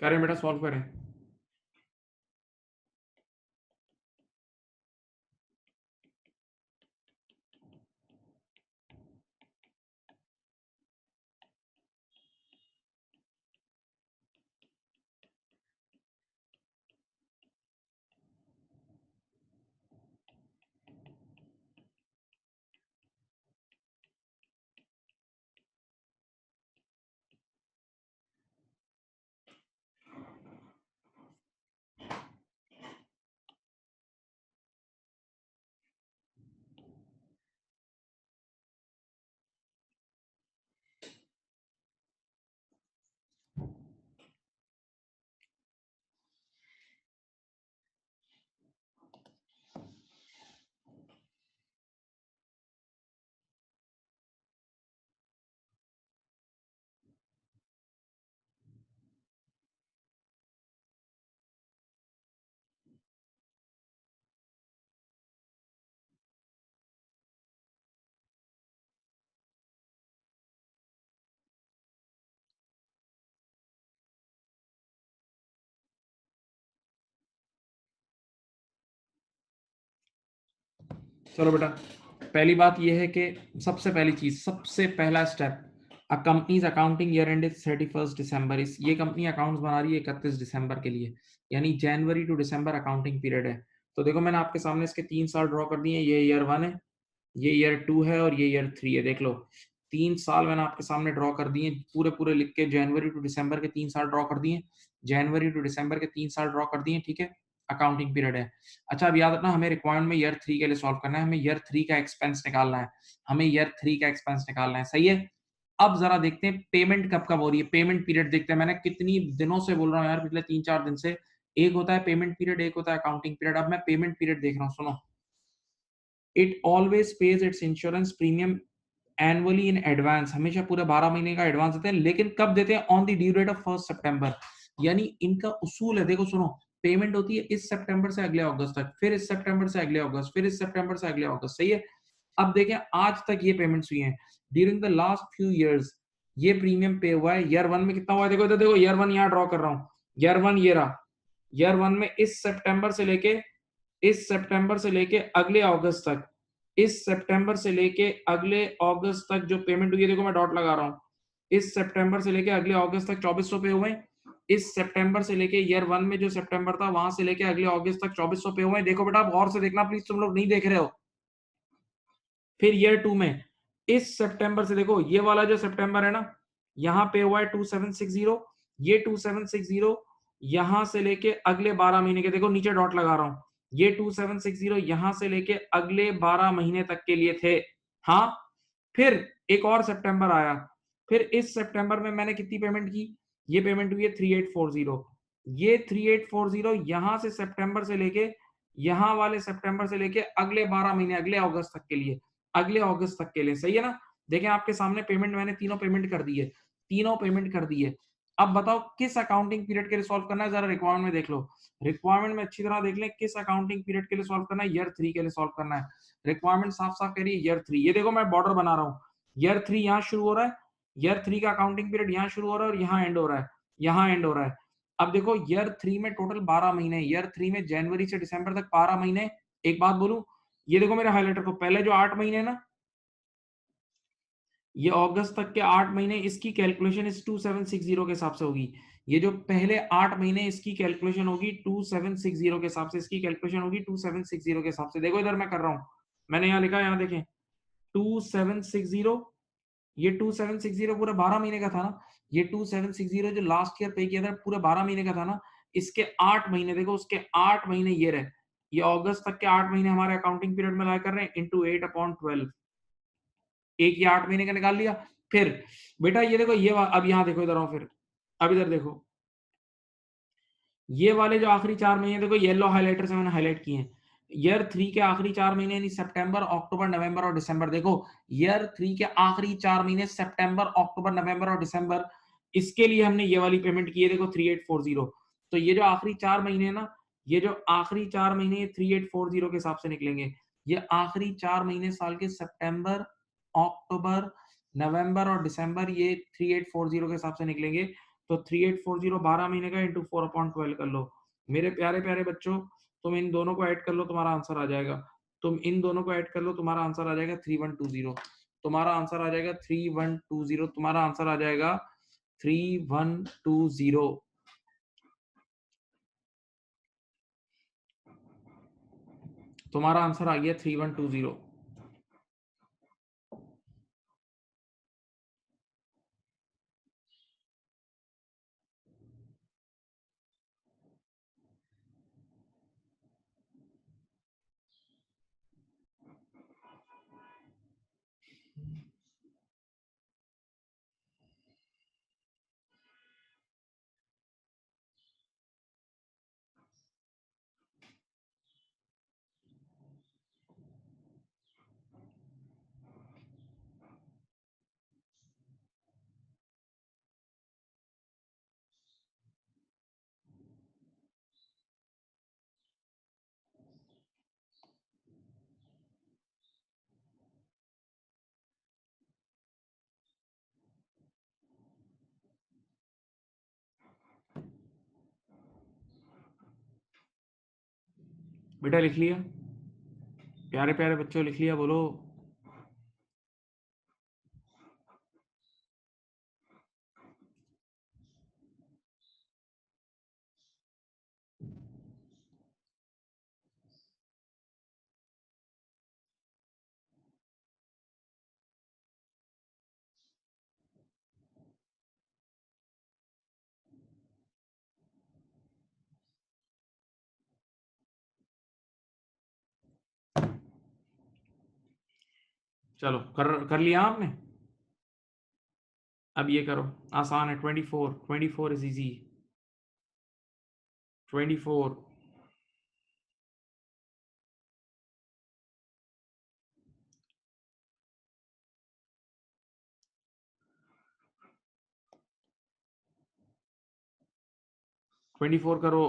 करें बेटा, सॉल्व करें। चलो बेटा, पहली बात यह है कि सबसे पहली चीज, सबसे पहला step, a companies accounting year end is 31 दिसंबर। इस ये कंपनी अकाउंट्स बना रही है 31 दिसंबर के लिए, यानी जनवरी टू दिसंबर अकाउंटिंग पीरियड है। तो देखो मैंने आपके सामने इसके 3 साल ड्रॉ कर दिए। ये ईयर 1 है, ये ईयर 2 है और ये ईयर 3 है। देख लो, 3 साल मैंने आपके सामने ड्रॉ कर दिए, पूरे पूरे लिख के जनवरी टू दिसंबर के 3 साल ड्रॉ कर दिए, जनवरी टू दिसंबर के 3 साल ड्रॉ कर दिए, ठीक है। अकाउंटिंग पीरियड है। अच्छा, अब याद रखना, हमें रिक्वायरमेंट में ईयर 3 के लिए सॉल्व करना है, हमें ईयर 3 का एक्सपेंस निकालना है, हमें ईयर 3 का एक्सपेंस निकालना है, सही है। अब जरा देखते हैं पेमेंट कब कब हो रही है, पेमेंट पीरियड देखते हैं। मैंने कितनी दिनों से बोल रहा हूँ यार, पिछले 3-4 दिन से, एक होता है पेमेंट पीरियड, एक होता है अकाउंटिंग पीरियड। अब मैं पेमेंट पीरियड देख रहा हूँ, सुनो। It always page it's insurance premium annually in advance, हमेशा पूरे 12 महीने का एडवांस देते हैं, लेकिन कब देते हैं? On the due date of 1 September. यानी इनका उसूल है, देखो सुनो, पेमेंट होती है इस सितंबर से अगले अगस्त तक, फिर इस सितंबर से अगले अगस्त, फिर इस सितंबर से अगले अगस्त, सही है। अब देखें आज तक ये पेमेंट्स हुई हैं, during the last few years ये प्रीमियम पे हुआ है। ईयर 1 में कितना हुआ है? देखो इधर देखो, ईयर 1 यहाँ ड्रॉ कर रहा हूँ, ईयर 1 ये रहा। ईयर 1 में इस सितंबर से लेके अगले अगस्त तक, इस सितंबर से लेके अगले अगस्त तक जो पेमेंट हुई है, देखो मैं डॉट लगा रहा हूँ, इस सितंबर से लेके अगले अगस्त तक 2400 पे हुए हैं। इस सितंबर से लेके ईयर 1 में जो सितंबर था वहां से लेके अगले अगस्त तक 2400 पे हुए हैं। देखो बेटा, आप गौर से देखना प्लीज, तुम लोग नहीं देख रहे हो। फिर ईयर 2 में इस सितंबर से देखो, ये वाला जो सितंबर है ना, यहाँ पे हुआ है 2760, ये 2760 यहां से लेके अगले 12 महीने के, देखो नीचे डॉट लगा रहा हूं, ये 2760 यहां से लेके अगले 12 महीने तक के लिए थे। हाँ, फिर एक और सितंबर आया, फिर इस सितंबर में मैंने कितनी पेमेंट की? ये पेमेंट हुई है 3840। ये 3840 यहां से सितंबर से लेके, यहां वाले सितंबर से लेके अगले 12 महीने, अगले अगस्त तक के लिए, अगले अगस्त तक के लिए, सही है ना। देखें आपके सामने पेमेंट मैंने तीनों पेमेंट कर दी है, तीनों पेमेंट कर दी है। अब बताओ किस अकाउंटिंग पीरियड के लिए सॉल्व करना है, जरा रिक्वायरमेंट में देख लो, रिक्वायरमेंट में अच्छी तरह देख लें किस अकाउंटिंग पीरियड के लिए सॉल्व करना है। ईयर 3 के लिए सॉल्व करना है। रिक्वायरमेंट साफ साफ कह रही है ईयर 3। ये देखो मैं बॉर्डर बना रहा हूँ, ईयर 3 यहाँ शुरू हो रहा है, ईयर 3 का अकाउंटिंग पीरियड यहाँ शुरू हो रहा है और यहाँ एंड हो रहा है, यहाँ एंड हो रहा है। अब देखो ईयर 3 में टोटल 12 महीने, ईयर 3 में जनवरी से दिसंबर तक 12 महीने। एक बात बोलूं, ये देखो मेरे हाइलाइटर को, पहले जो 8 महीने ना, ये अगस्त तक के 8 महीने, इसकी कैलकुलेशन इस 2760 के हिसाब से होगी। ये जो पहले 8 महीने इसकी कैलकुलेशन होगी 2760 के हिसाब से, इसकी कैलकुलेशन होगी 2760 के हिसाब से। देखो इधर मैं कर रहा हूं, मैंने यहाँ लिखा है, यहाँ देखें 2760, ये 2760 पूरे 12 महीने का था ना, ये 2760 जो लास्ट ईयर पे किया था पूरे 12 महीने का था ना, इसके 8 महीने देखो, उसके 8 महीने ये रहे, ये अगस्त तक के 8 महीने हमारे अकाउंटिंग पीरियड में लाया कर रहे हैं, इंटू 8/12, एक ये 8 महीने का निकाल लिया। फिर बेटा ये देखो, ये अब यहाँ देखो, इधर आओ, फिर अब इधर देखो, ये वाले जो आखिरी 4 महीने देखो, येलो हाइलाइटर से मैंने हाईलाइट किए हैं, ईयर 3 के आखिरी 4 महीने यानी सितंबर, अक्टूबर, नवंबर और दिसंबर। देखो ईयर 3 के आखिरी 4 महीने सितंबर, अक्टूबर, नवंबर और दिसंबर, इसके लिए हमने ये वाली पेमेंट की है, देखो 3840। तो ये जो आखिरी 4 महीने है ना, ये जो आखिरी 4 महीने 3840 के हिसाब से निकलेंगे। ये आखिरी 4 महीने साल के सितंबर, अक्टूबर, नवंबर और दिसंबर, ये 3840 के हिसाब से निकलेंगे। तो 3840 12 महीने का इंटू 4/12 कर लो। मेरे प्यारे प्यारे बच्चों, तुम इन दोनों को ऐड कर लो, तुम्हारा आंसर आ जाएगा। तुम इन दोनों को ऐड कर लो, तुम्हारा आंसर आ जाएगा 3120। तुम्हारा आंसर आ जाएगा 3120। तुम्हारा आंसर आ जाएगा 3120। तुम्हारा आंसर आ गया 3120। बेटा लिख लिया? प्यारे प्यारे बच्चों लिख लिया? बोलो। चलो कर लिया आपने? अब ये करो, आसान है। 24 इज इजी। 24 24 करो।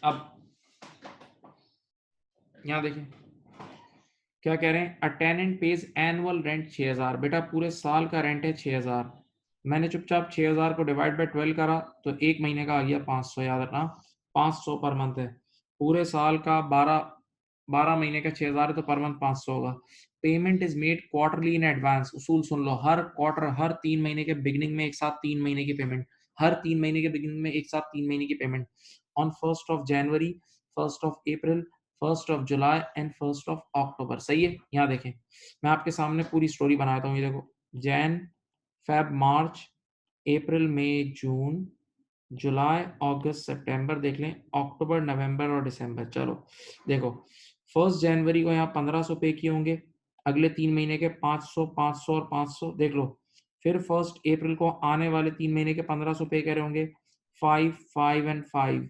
अब यहाँ देखें क्या कह रहे हैं। अ टेनेंट पेज एनुअल रेंट 6000। बेटा पूरे साल का रेंट है 6000। मैंने चुपचाप 6000 को डिवाइड बाय 12 करा तो एक महीने का आ गया 500। याद रखना 500 पर मंथ है। पूरे साल का 12 महीने का 6000 है तो पर मंथ 500 होगा। Payment is made quarterly in advance. उसूल सुन लो, हर क्वार्टर, हर 3 महीने के बिगिनिंग में एक साथ 3 महीने की पेमेंट। हर 3 महीने के बिगिनिंग में एक साथ 3 महीने की payment. On 1 January, 1 April, 1 July and 1 अक्टूबर। सही है? यहाँ देखें, मैं आपके सामने पूरी स्टोरी बनाता हूँ। ये देखो, जैन, फेब, मार्च, अप्रैल, मई, जून, जुलाई, अगस्त, सितंबर देख लें, अक्टूबर, नवंबर और दिसंबर। चलो देखो, 1 जनवरी को यहाँ 1500 पे किए होंगे। अगले 3 महीने के 500, 500 और 500 देख लो। फिर 1 अप्रैल को आने वाले 3 महीने के 1500 पे करे होंगे, 5, 5 एंड 5।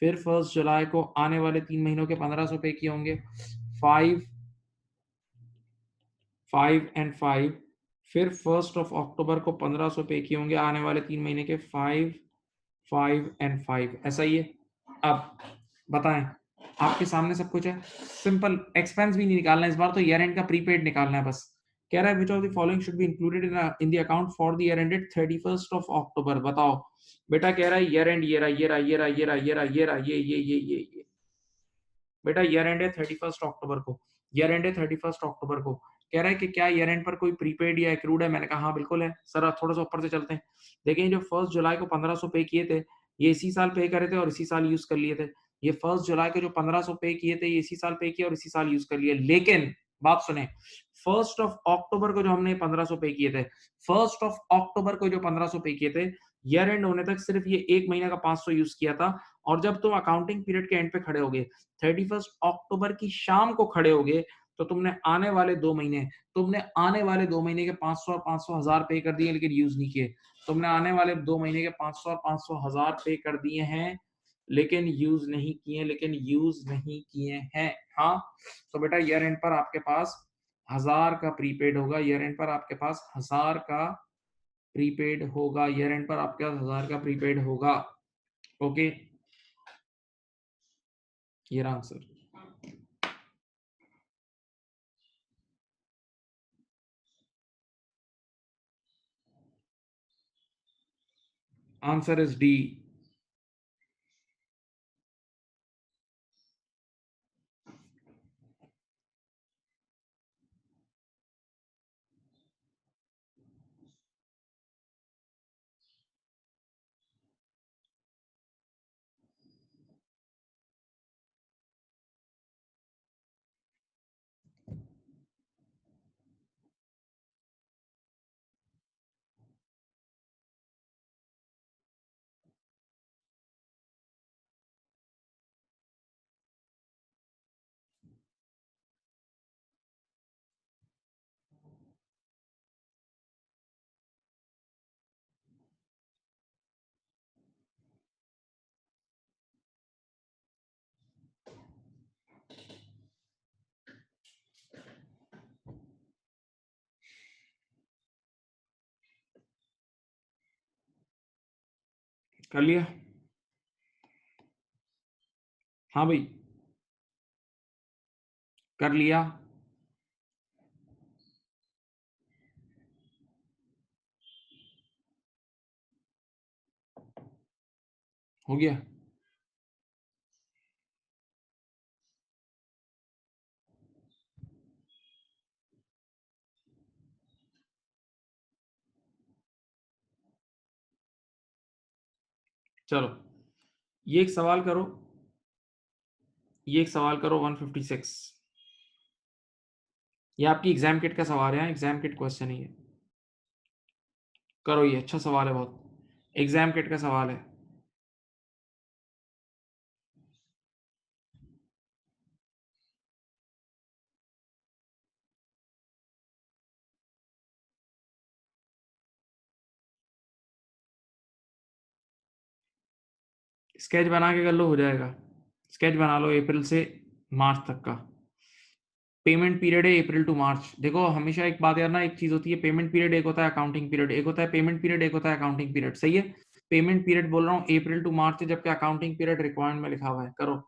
फिर 1 जुलाई को आने वाले 3 महीनों के 1500 पे किए होंगे, 5, 5 एंड 5। फिर 1 अक्टूबर को 1500 पे किए होंगे आने वाले 3 महीने के, 5, 5 एंड 5। ऐसा ही है। अब बताएं, आपके सामने सब कुछ है। सिंपल, एक्सपेंस भी नहीं निकालना इस बार, तो ईयर एंड का प्रीपेड निकालना है बस। कह रहा है which of the following should be included in the account for the year ended 31st of October. बताओ बेटा, कह रहा है ईयर एंड, ये बेटा ईयर एंड है 31 अक्टूबर को, ईयर एंड है 31 अक्टूबर को। कह रहा है कि क्या ईयर एंड पर कोई प्रीपेड या एक्रूड है? मैंने कहा हाँ बिल्कुल है सर। थोड़ा सा ऊपर से चलते हैं, देखें जो 1 जुलाई को 1500 पे किए थे, ये इसी साल पे करे थे और इसी साल यूज कर लिए थे। ये 1 जुलाई को जो 1500 पे किए थे, ये इसी साल पे किए और इसी साल यूज कर लिए। लेकिन बात सुने, 1 अक्टूबर को जो हमने 1500 पे किए थे, 1 अक्टूबर को जो 1500 पे किए थे, ईयर एंड होने तक सिर्फ ये एक महीने का 500 यूज किया था। और जब तुम अकाउंटिंग पीरियड के एंड पे खड़े होगे, 31 अक्टूबर की शाम को खड़े होगे, तो तुमने आने वाले 2 महीने के 500 और 500 हजार पे कर दिए, लेकिन यूज नहीं किए। तुमने आने वाले 2 महीने के 500 और 500 हजार पे कर दिए हैं, लेकिन यूज नहीं किए हैं। हाँ, तो बेटा ईयर एंड पर आपके पास 1000 का प्रीपेड होगा, ईयर एंड पर आपके पास 1000 का प्रीपेड होगा, ईयर एंड पर आपके पास 1000 का प्रीपेड होगा। ओके, ये रहा आंसर। Answer is D. कर लिया? हाँ भाई, कर लिया। हो गया। चलो, ये एक सवाल करो, ये एक सवाल करो 156। ये आपकी एग्जाम किट का सवाल है, एग्जाम किट क्वेश्चन ही है। करो, ये अच्छा सवाल है बहुत, एग्जाम किट का सवाल है। स्केच बना के कर लो, हो जाएगा। स्केच बना लो अप्रैल से मार्च तक का। पेमेंट पीरियड है अप्रैल टू मार्च। देखो हमेशा एक बात यार ना, एक चीज होती है पेमेंट पीरियड, एक होता है अकाउंटिंग पीरियड, एक होता है पेमेंट पीरियड, एक होता है अकाउंटिंग पीरियड। सही है, पेमेंट पीरियड बोल रहा हूँ अप्रैल टू मार्च है, जबकि अकाउंटिंग पीरियड रिक्वायरमेंट में लिखा हुआ है। करो।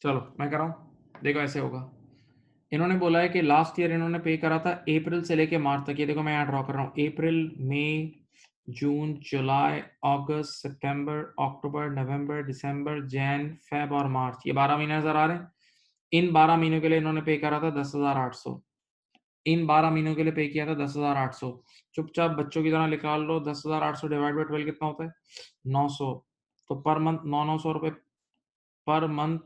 चलो मैं कर रहा हूँ, देखो ऐसे होगा। इन्होंने बोला है कि लास्ट ईयर इन्होंने पे करा था अप्रैल से लेके मार्च तक। ये देखो मैं यहाँ ड्रॉ कर रहा हूँ, अप्रैल, मई, जून, जुलाई, अगस्त, सितंबर, अक्टूबर, नवंबर, दिसंबर, जैन, फेब और मार्च, ये 12 महीने नजर आ रहे हैं। इन 12 महीनों के लिए इन्होंने पे करा था 10,800। इन 12 महीनों के लिए पे किया था 10,800। चुपचाप बच्चों की तरह निकाल लो, 10,800 डिवाइड बाई 12 कितना होता है? 900। तो पर मंथ 900 रुपये पर मंथ,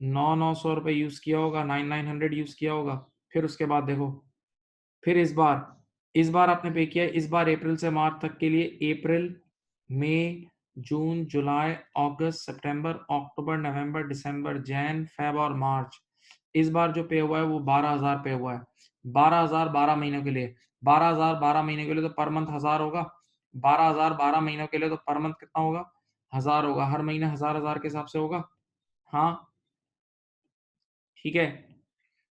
900 रुपये यूज किया होगा, 9,900 यूज किया होगा। फिर उसके बाद देखो, फिर इस बार आपने पे किया है, इस बार अप्रैल से मार्च तक के लिए, अप्रैल, मई, जून, जुलाई, अगस्त, सितंबर, अक्टूबर, नवंबर, दिसंबर, जैन, फेब और मार्च। इस बार जो पे हुआ है वो 12,000 पे हुआ है। 12,000 12 महीनों के लिए, 12,000 12 महीने के लिए तो पर मंथ 1,000 होगा। 12,000 12 महीनों के लिए तो पर मंथ कितना होगा? 1,000 होगा। हर महीने 1,000 के हिसाब से होगा। हाँ, ठीक है।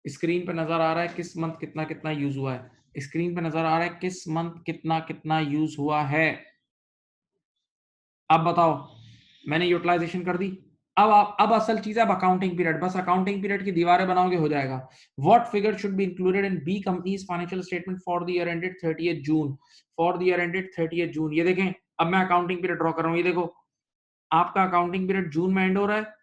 स्क्रीन पे नजर आ रहा है किस मंथ कितना कितना यूज हुआ है? स्क्रीन पे नजर आ रहा है किस मंथ कितना कितना यूज हुआ है? अब बताओ, मैंने यूटिलाइजेशन कर दी। अब असल चीज है, अब अकाउंटिंग पीरियड। बस अकाउंटिंग पीरियड की दीवारें बनाओगे हो जाएगा। What figure should be included in B company's financial statement for the year ended 30th June? For the year ended 30th June, ये देखें। अब मैं अकाउंटिंग पीरियड ड्रॉ कर रहा हूँ, ये देखो। आपका अकाउंटिंग पीरियड जून में एंड हो रहा है,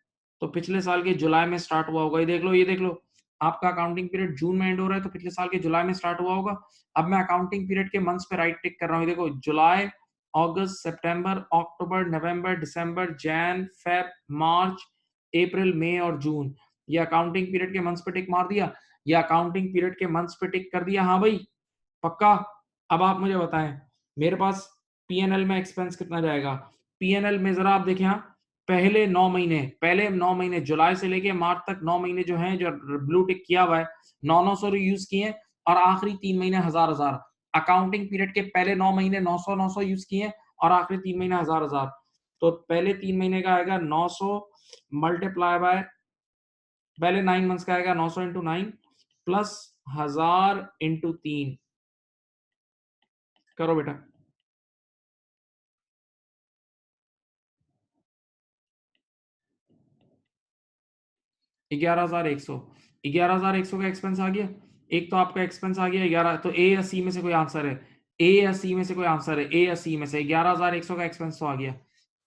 तो पिछले साल के जुलाई में स्टार्ट हुआ होगा। ये देख लो, ये देख लो। आपका अकाउंटिंग पीरियड जून में एंड हो रहा है, तो पिछले साल के जुलाई में स्टार्ट हुआ होगा। अब मैं अकाउंटिंग पीरियड के मंथ्स पे राइट टिक कर रहा हूँ, ये देखो। जुलाई, अगस्त, सितंबर, अक्टूबर, नवंबर, दिसंबर, जैन, फेब, मार्च, अप्रैल, मई और जून। ये अकाउंटिंग पीरियड के मंथ्स पे टिक मार दिया। ये अकाउंटिंग पीरियड के मंथ्स पे टिक कर दिया, हाँ भाई, पक्का। अब आप मुझे बताएं, मेरे पास पीएनएल में एक्सपेंस कितना जाएगा? पीएनएल में जरा आप देखें, हाँ, पहले 9 महीने जुलाई से लेके मार्च तक 9 महीने जो हैं, जो ब्लू टिक किया हुआ है, 900 यूज किए हैं, और आखिरी 3 महीने 1,000। अकाउंटिंग पीरियड के पहले 9 महीने 900 यूज किए हैं, और आखिरी 3 महीने 1,000। तो पहले 3 महीने का आएगा 900 मल्टीप्लाई बाय, पहले 9 मंथ्स का आएगा 900 इंटू 9 प्लस 1,000 इंटू 3। करो बेटा। 11,100। 11,100 का एक्सपेंस आ गया। एक तो आपका एक्सपेंस आ गया 11, तो ए या सी में से कोई आंसर है? ए या सी में से कोई आंसर है? ए या सी में से 11,100 का एक्सपेंस तो आ गया।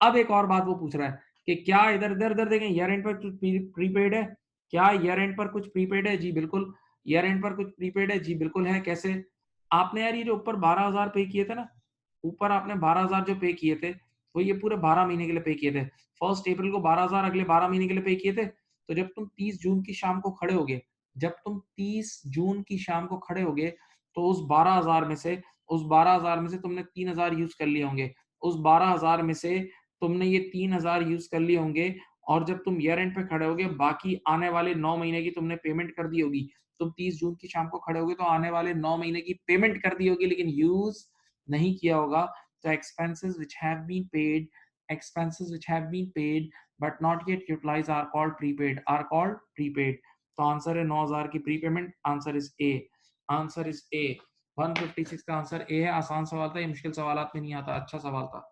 अब एक और बात वो पूछ रहा है कि क्या इधर इधर इधर देखें, ईयर एंड पर कुछ प्रीपेड है क्या? ईयर एंड पर कुछ प्रीपेड है? जी बिल्कुल। ईयर एंड पर कुछ प्रीपेड है? जी बिल्कुल है। कैसे? आपने यार ये जो ऊपर 12,000 पे किए थे ना, ऊपर आपने 12,000 जो पे किए थे, वो ये पूरे 12 महीने के लिए पे किए थे। 1 अप्रैल को 12,000 अगले 12 महीने के लिए पे किए थे। तो जब तुम 30 जून की शाम को खड़े होगे, जब तुम 30 जून की शाम को खड़े होगे, तो उस 12,000 में से, तुमने 3,000 यूज कर लिए होंगे। उस 12,000 में से तुमने ये 3,000 यूज कर लिए होंगे, और जब तुम ईयर एंड पे खड़े होगे, बाकी आने वाले 9 महीने की तुमने पेमेंट कर दी होगी। तुम 30 जून की शाम को खड़े होगे तो आने वाले 9 महीने की पेमेंट कर दी होगी, लेकिन यूज नहीं किया होगा। तो expenses which have been paid but not yet utilized are called prepaid, तो आंसर है 9,000 की prepayment. Answer is a. Answer is a. 156 का आंसर ए है। आसान सवाल था ये, मुश्किल सवाल में नहीं आता। अच्छा सवाल था।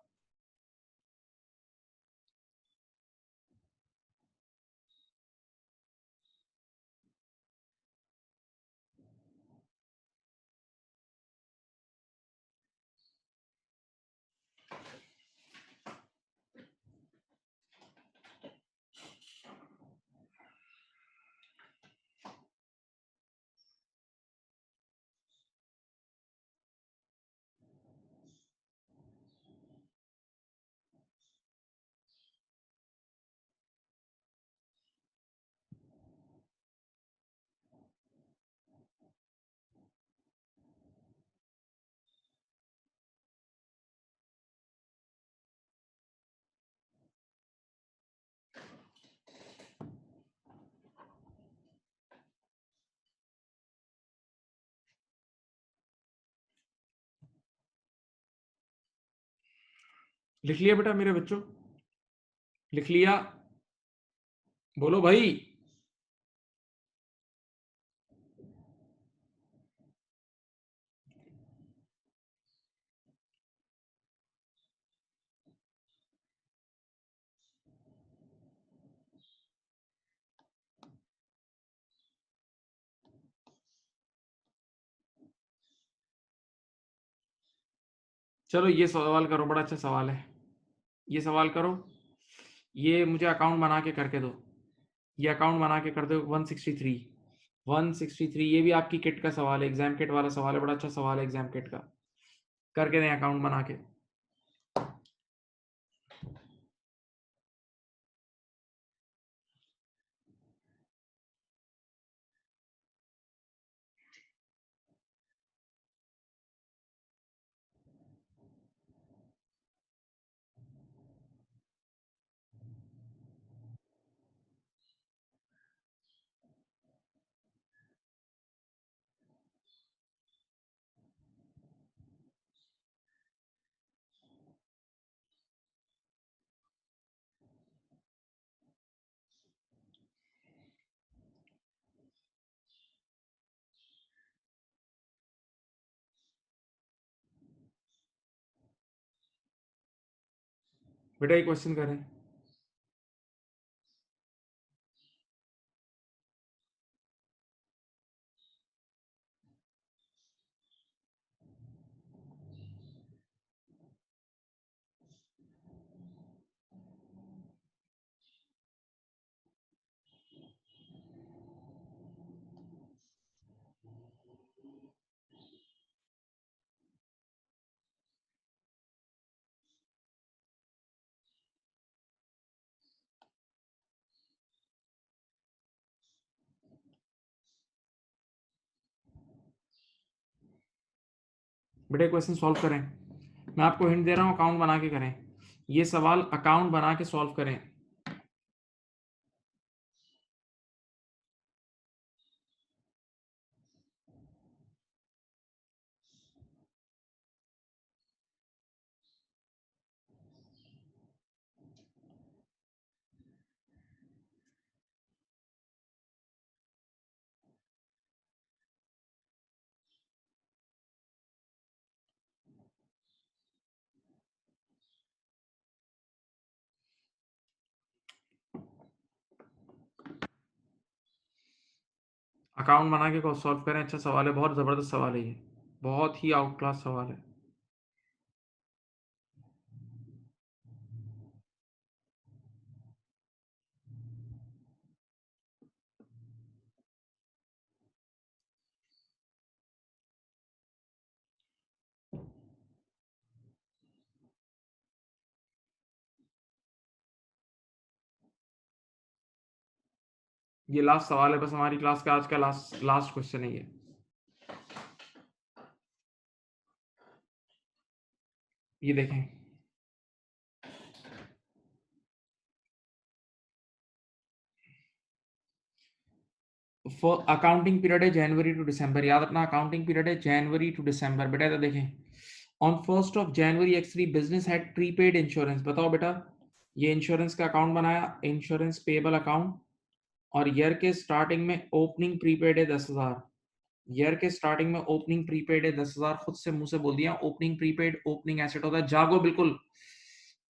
लिख लिया बेटा मेरे बच्चों? लिख लिया? बोलो भाई। चलो ये सवाल करो, बड़ा अच्छा सवाल है। ये सवाल करो, ये मुझे अकाउंट बना के करके दो। ये अकाउंट बना के कर दो 163। 163 ये भी आपकी किट का सवाल है, एग्जाम किट वाला सवाल है, बड़ा अच्छा सवाल है एग्जाम किट का। करके दें अकाउंट बना के। बेटा ये क्वेश्चन करें। बेटा क्वेश्चन सॉल्व करें। मैं आपको हिंट दे रहा हूँ, अकाउंट बना के करें। ये सवाल अकाउंट बना के सॉल्व करें। अकाउंट बना के सॉल्व करें। अच्छा सवाल है, बहुत जबरदस्त सवाल है ये, बहुत ही आउट क्लास सवाल है। ये लास्ट सवाल है बस हमारी क्लास का, आज का लास्ट लास्ट क्वेश्चन है ये। ये देखें, अकाउंटिंग पीरियड है जनवरी टू दिसंबर, याद रखना अकाउंटिंग पीरियड है जनवरी टू दिसंबर। बेटा इधर देखें, on 1st of January X3 business had prepaid insurance. बताओ बेटा, ये इंश्योरेंस का अकाउंट बनाया, इंश्योरेंस पेबल अकाउंट, और ईयर के स्टार्टिंग में ओपनिंग प्रीपेड है 10,000। ईयर के स्टार्टिंग में ओपनिंग प्रीपेड है 10,000, खुद से मुंह से बोल दिया, ओपनिंग प्रीपेड ओपनिंग एसेट होता है। जागो बिल्कुल।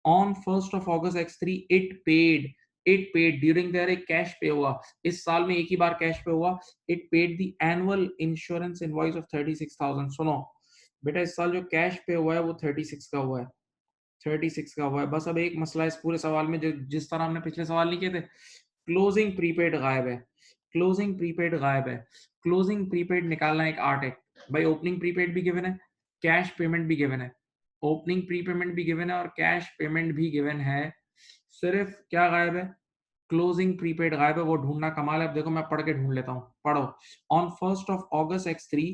On 1st of August X3 it paid during their, एक कैश पे हुआ, इस साल में एक ही बार कैश पे हुआ। It paid the annual insurance invoice of 36,000। सुनो बेटा, इस साल जो कैश पे हुआ है वो 36 का हुआ है, 36 का हुआ है। बस अब एक मसला है इस पूरे सवाल में, जो जिस तरह हमने पिछले सवाल नहीं किए थे, क्लोजिंग प्रीपेड गायब है, क्लोजिंग प्रीपेड गायब है। क्लोजिंग प्रीपेड निकालना एक आर्ट है भाई। ओपनिंग प्रीपेड भी गिवन है, कैश पेमेंट भी गिवन है, ओपनिंग प्रीपेमेंट भी गिवन है और कैश पेमेंट भी गिवन है। सिर्फ क्या गायब है? क्लोजिंग प्रीपेड गायब है, वो ढूंढना कमाल है। अब देखो मैं पढ़ के ढूंढ लेता हूँ, पढ़ो। On 1st of August X3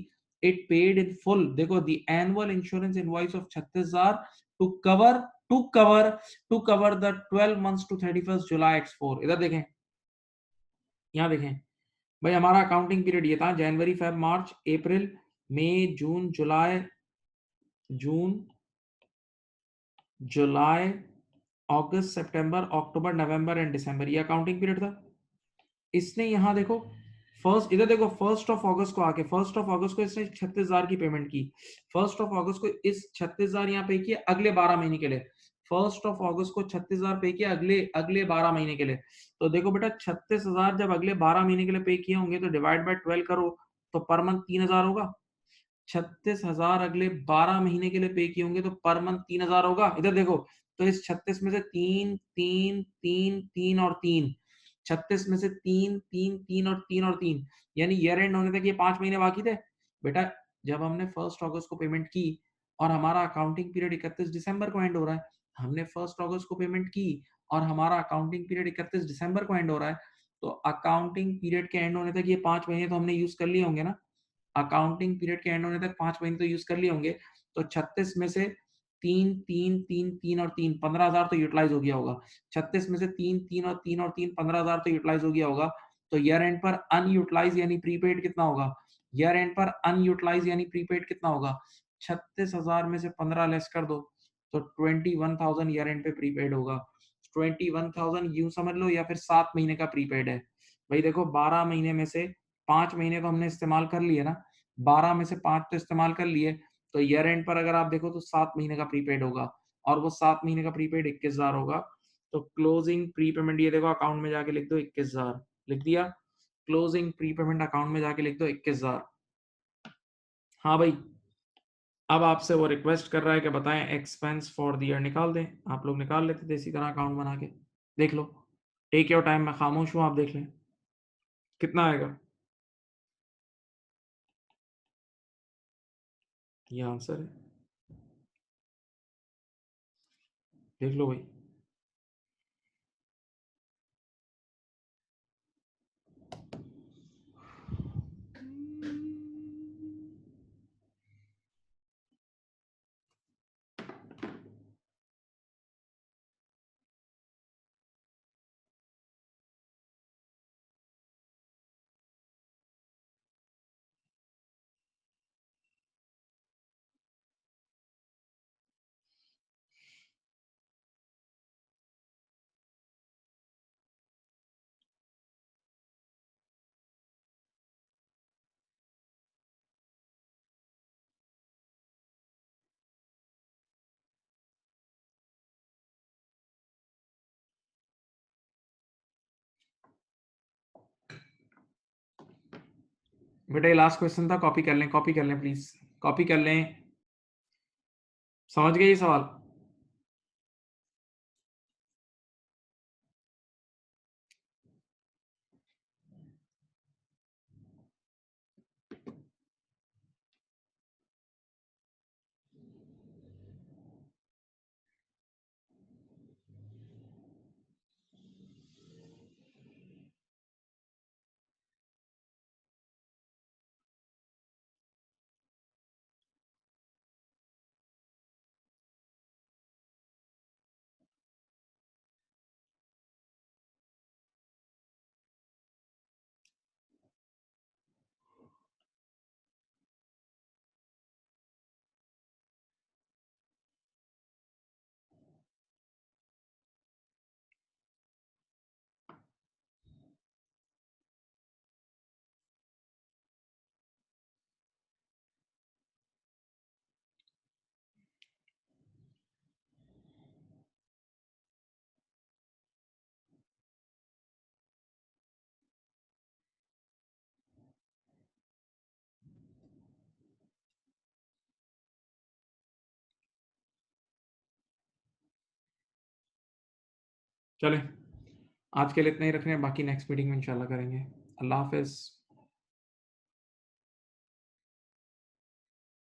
it paid in full, देखो, the annual insurance invoice of 36,000 to cover to cover to cover the 12 months to 31st July X4। इधर देखें, यहाँ देखें भाई, हमारा अकाउंटिंग पीरियड ये था, जनवरी फेब मार्च अप्रैल मई जून जुलाई, जून जुलाई अगस्त सितंबर अक्टूबर नवंबर एंड दिसंबर, ये अकाउंटिंग पीरियड था। इसने यहाँ देखो, फर्स्ट इधर देखो, 1st of August को आके, 1st of August को इसने 36,000 की पेमेंट की। 1st of August को इस 36,000 यहाँ पे किया अगले 12 महीने के लिए। 1st of August को 36,000 पे किया अगले अगले 12 महीने के लिए। तो देखो बेटा, 36,000 जब अगले 12 महीने के लिए पे किए होंगे तो डिवाइड बाय 12 करो, तो पर मंथ 3,000 होगा। 36,000 अगले 12 महीने के लिए पे किए होंगे तो पर मंथ 3,000 होगा। इधर देखो, तो इस 36 में से 3 3 3 3 और 3, 36 में से 3 3 3 और 3 और 3, यानी ईयर एंड होने तक ये 5 महीने बाकी थे। बेटा जब हमने 1 अगस्त को पेमेंट की और हमारा अकाउंटिंग पीरियड 31 दिसंबर को एंड हो रहा है, हमने 1 अगस्त को पेमेंट की और हमारा अकाउंटिंग पीरियड 31 दिसंबर को एंड हो रहा है, तो अकाउंटिंग पीरियड के एंड होने तक ये 5 महीने तो हमने यूज कर लिए होंगे ना। अकाउंटिंग पीरियड के एंड होने तक 5 महीने तो यूज कर लिए होंगे। तो 36 में से 3 3 3 3 और 3 15,000 तो यूटिलाइज हो गया होगा। 36 में से 3 3 और 3 और 3 15,000 तो यूटिलाइज हो गया होगा। तो ईयर एंड पर अनयूटिलाइज यानी प्रीपेड कितना होगा? ईयर एंड पर अनयूटिलाइज यानी प्रीपेड कितना होगा? 36,000 में से 15 लेस कर दो तो 21,000 ईयर एंड पे प्रीपेड होगा। 21,000 यूं समझ लो या फिर 7 महीने का प्रीपेड है। भाई देखो 12 महीने में से 5 महीने तो हमने इस्तेमाल कर लिए ना, 12 में से 5 तो इस्तेमाल कर लिए, तो ईयर एंड पर अगर आप देखो तो 7 महीने का प्रीपेड होगा और वो 7 महीने का प्रीपेड 21,000 होगा। तो क्लोजिंग प्रीपेमेंट ये देखो अकाउंट में जाके लिख दो 21,000, लिख दिया। क्लोजिंग प्रीपेमेंट अकाउंट में जाके लिख दो 21,000। हाँ भाई, अब आपसे वो रिक्वेस्ट कर रहा है कि बताएं एक्सपेंस फॉर द ईयर निकाल दें। आप लोग निकाल लेते थे इसी तरह अकाउंट बना के, देख लो। टेक योर टाइम, मैं खामोश हूँ, आप देख लें कितना आएगा। ये आंसर है, देख लो भाई। बेटा ये लास्ट क्वेश्चन था, कॉपी कर लें, कॉपी कर लें प्लीज, कॉपी कर लें। समझ गए ये सवाल? चले, आज के लिए इतना ही रखने हैं, बाकी नेक्स्ट मीटिंग में इंशाल्लाह करेंगे। अल्लाह हाफिज।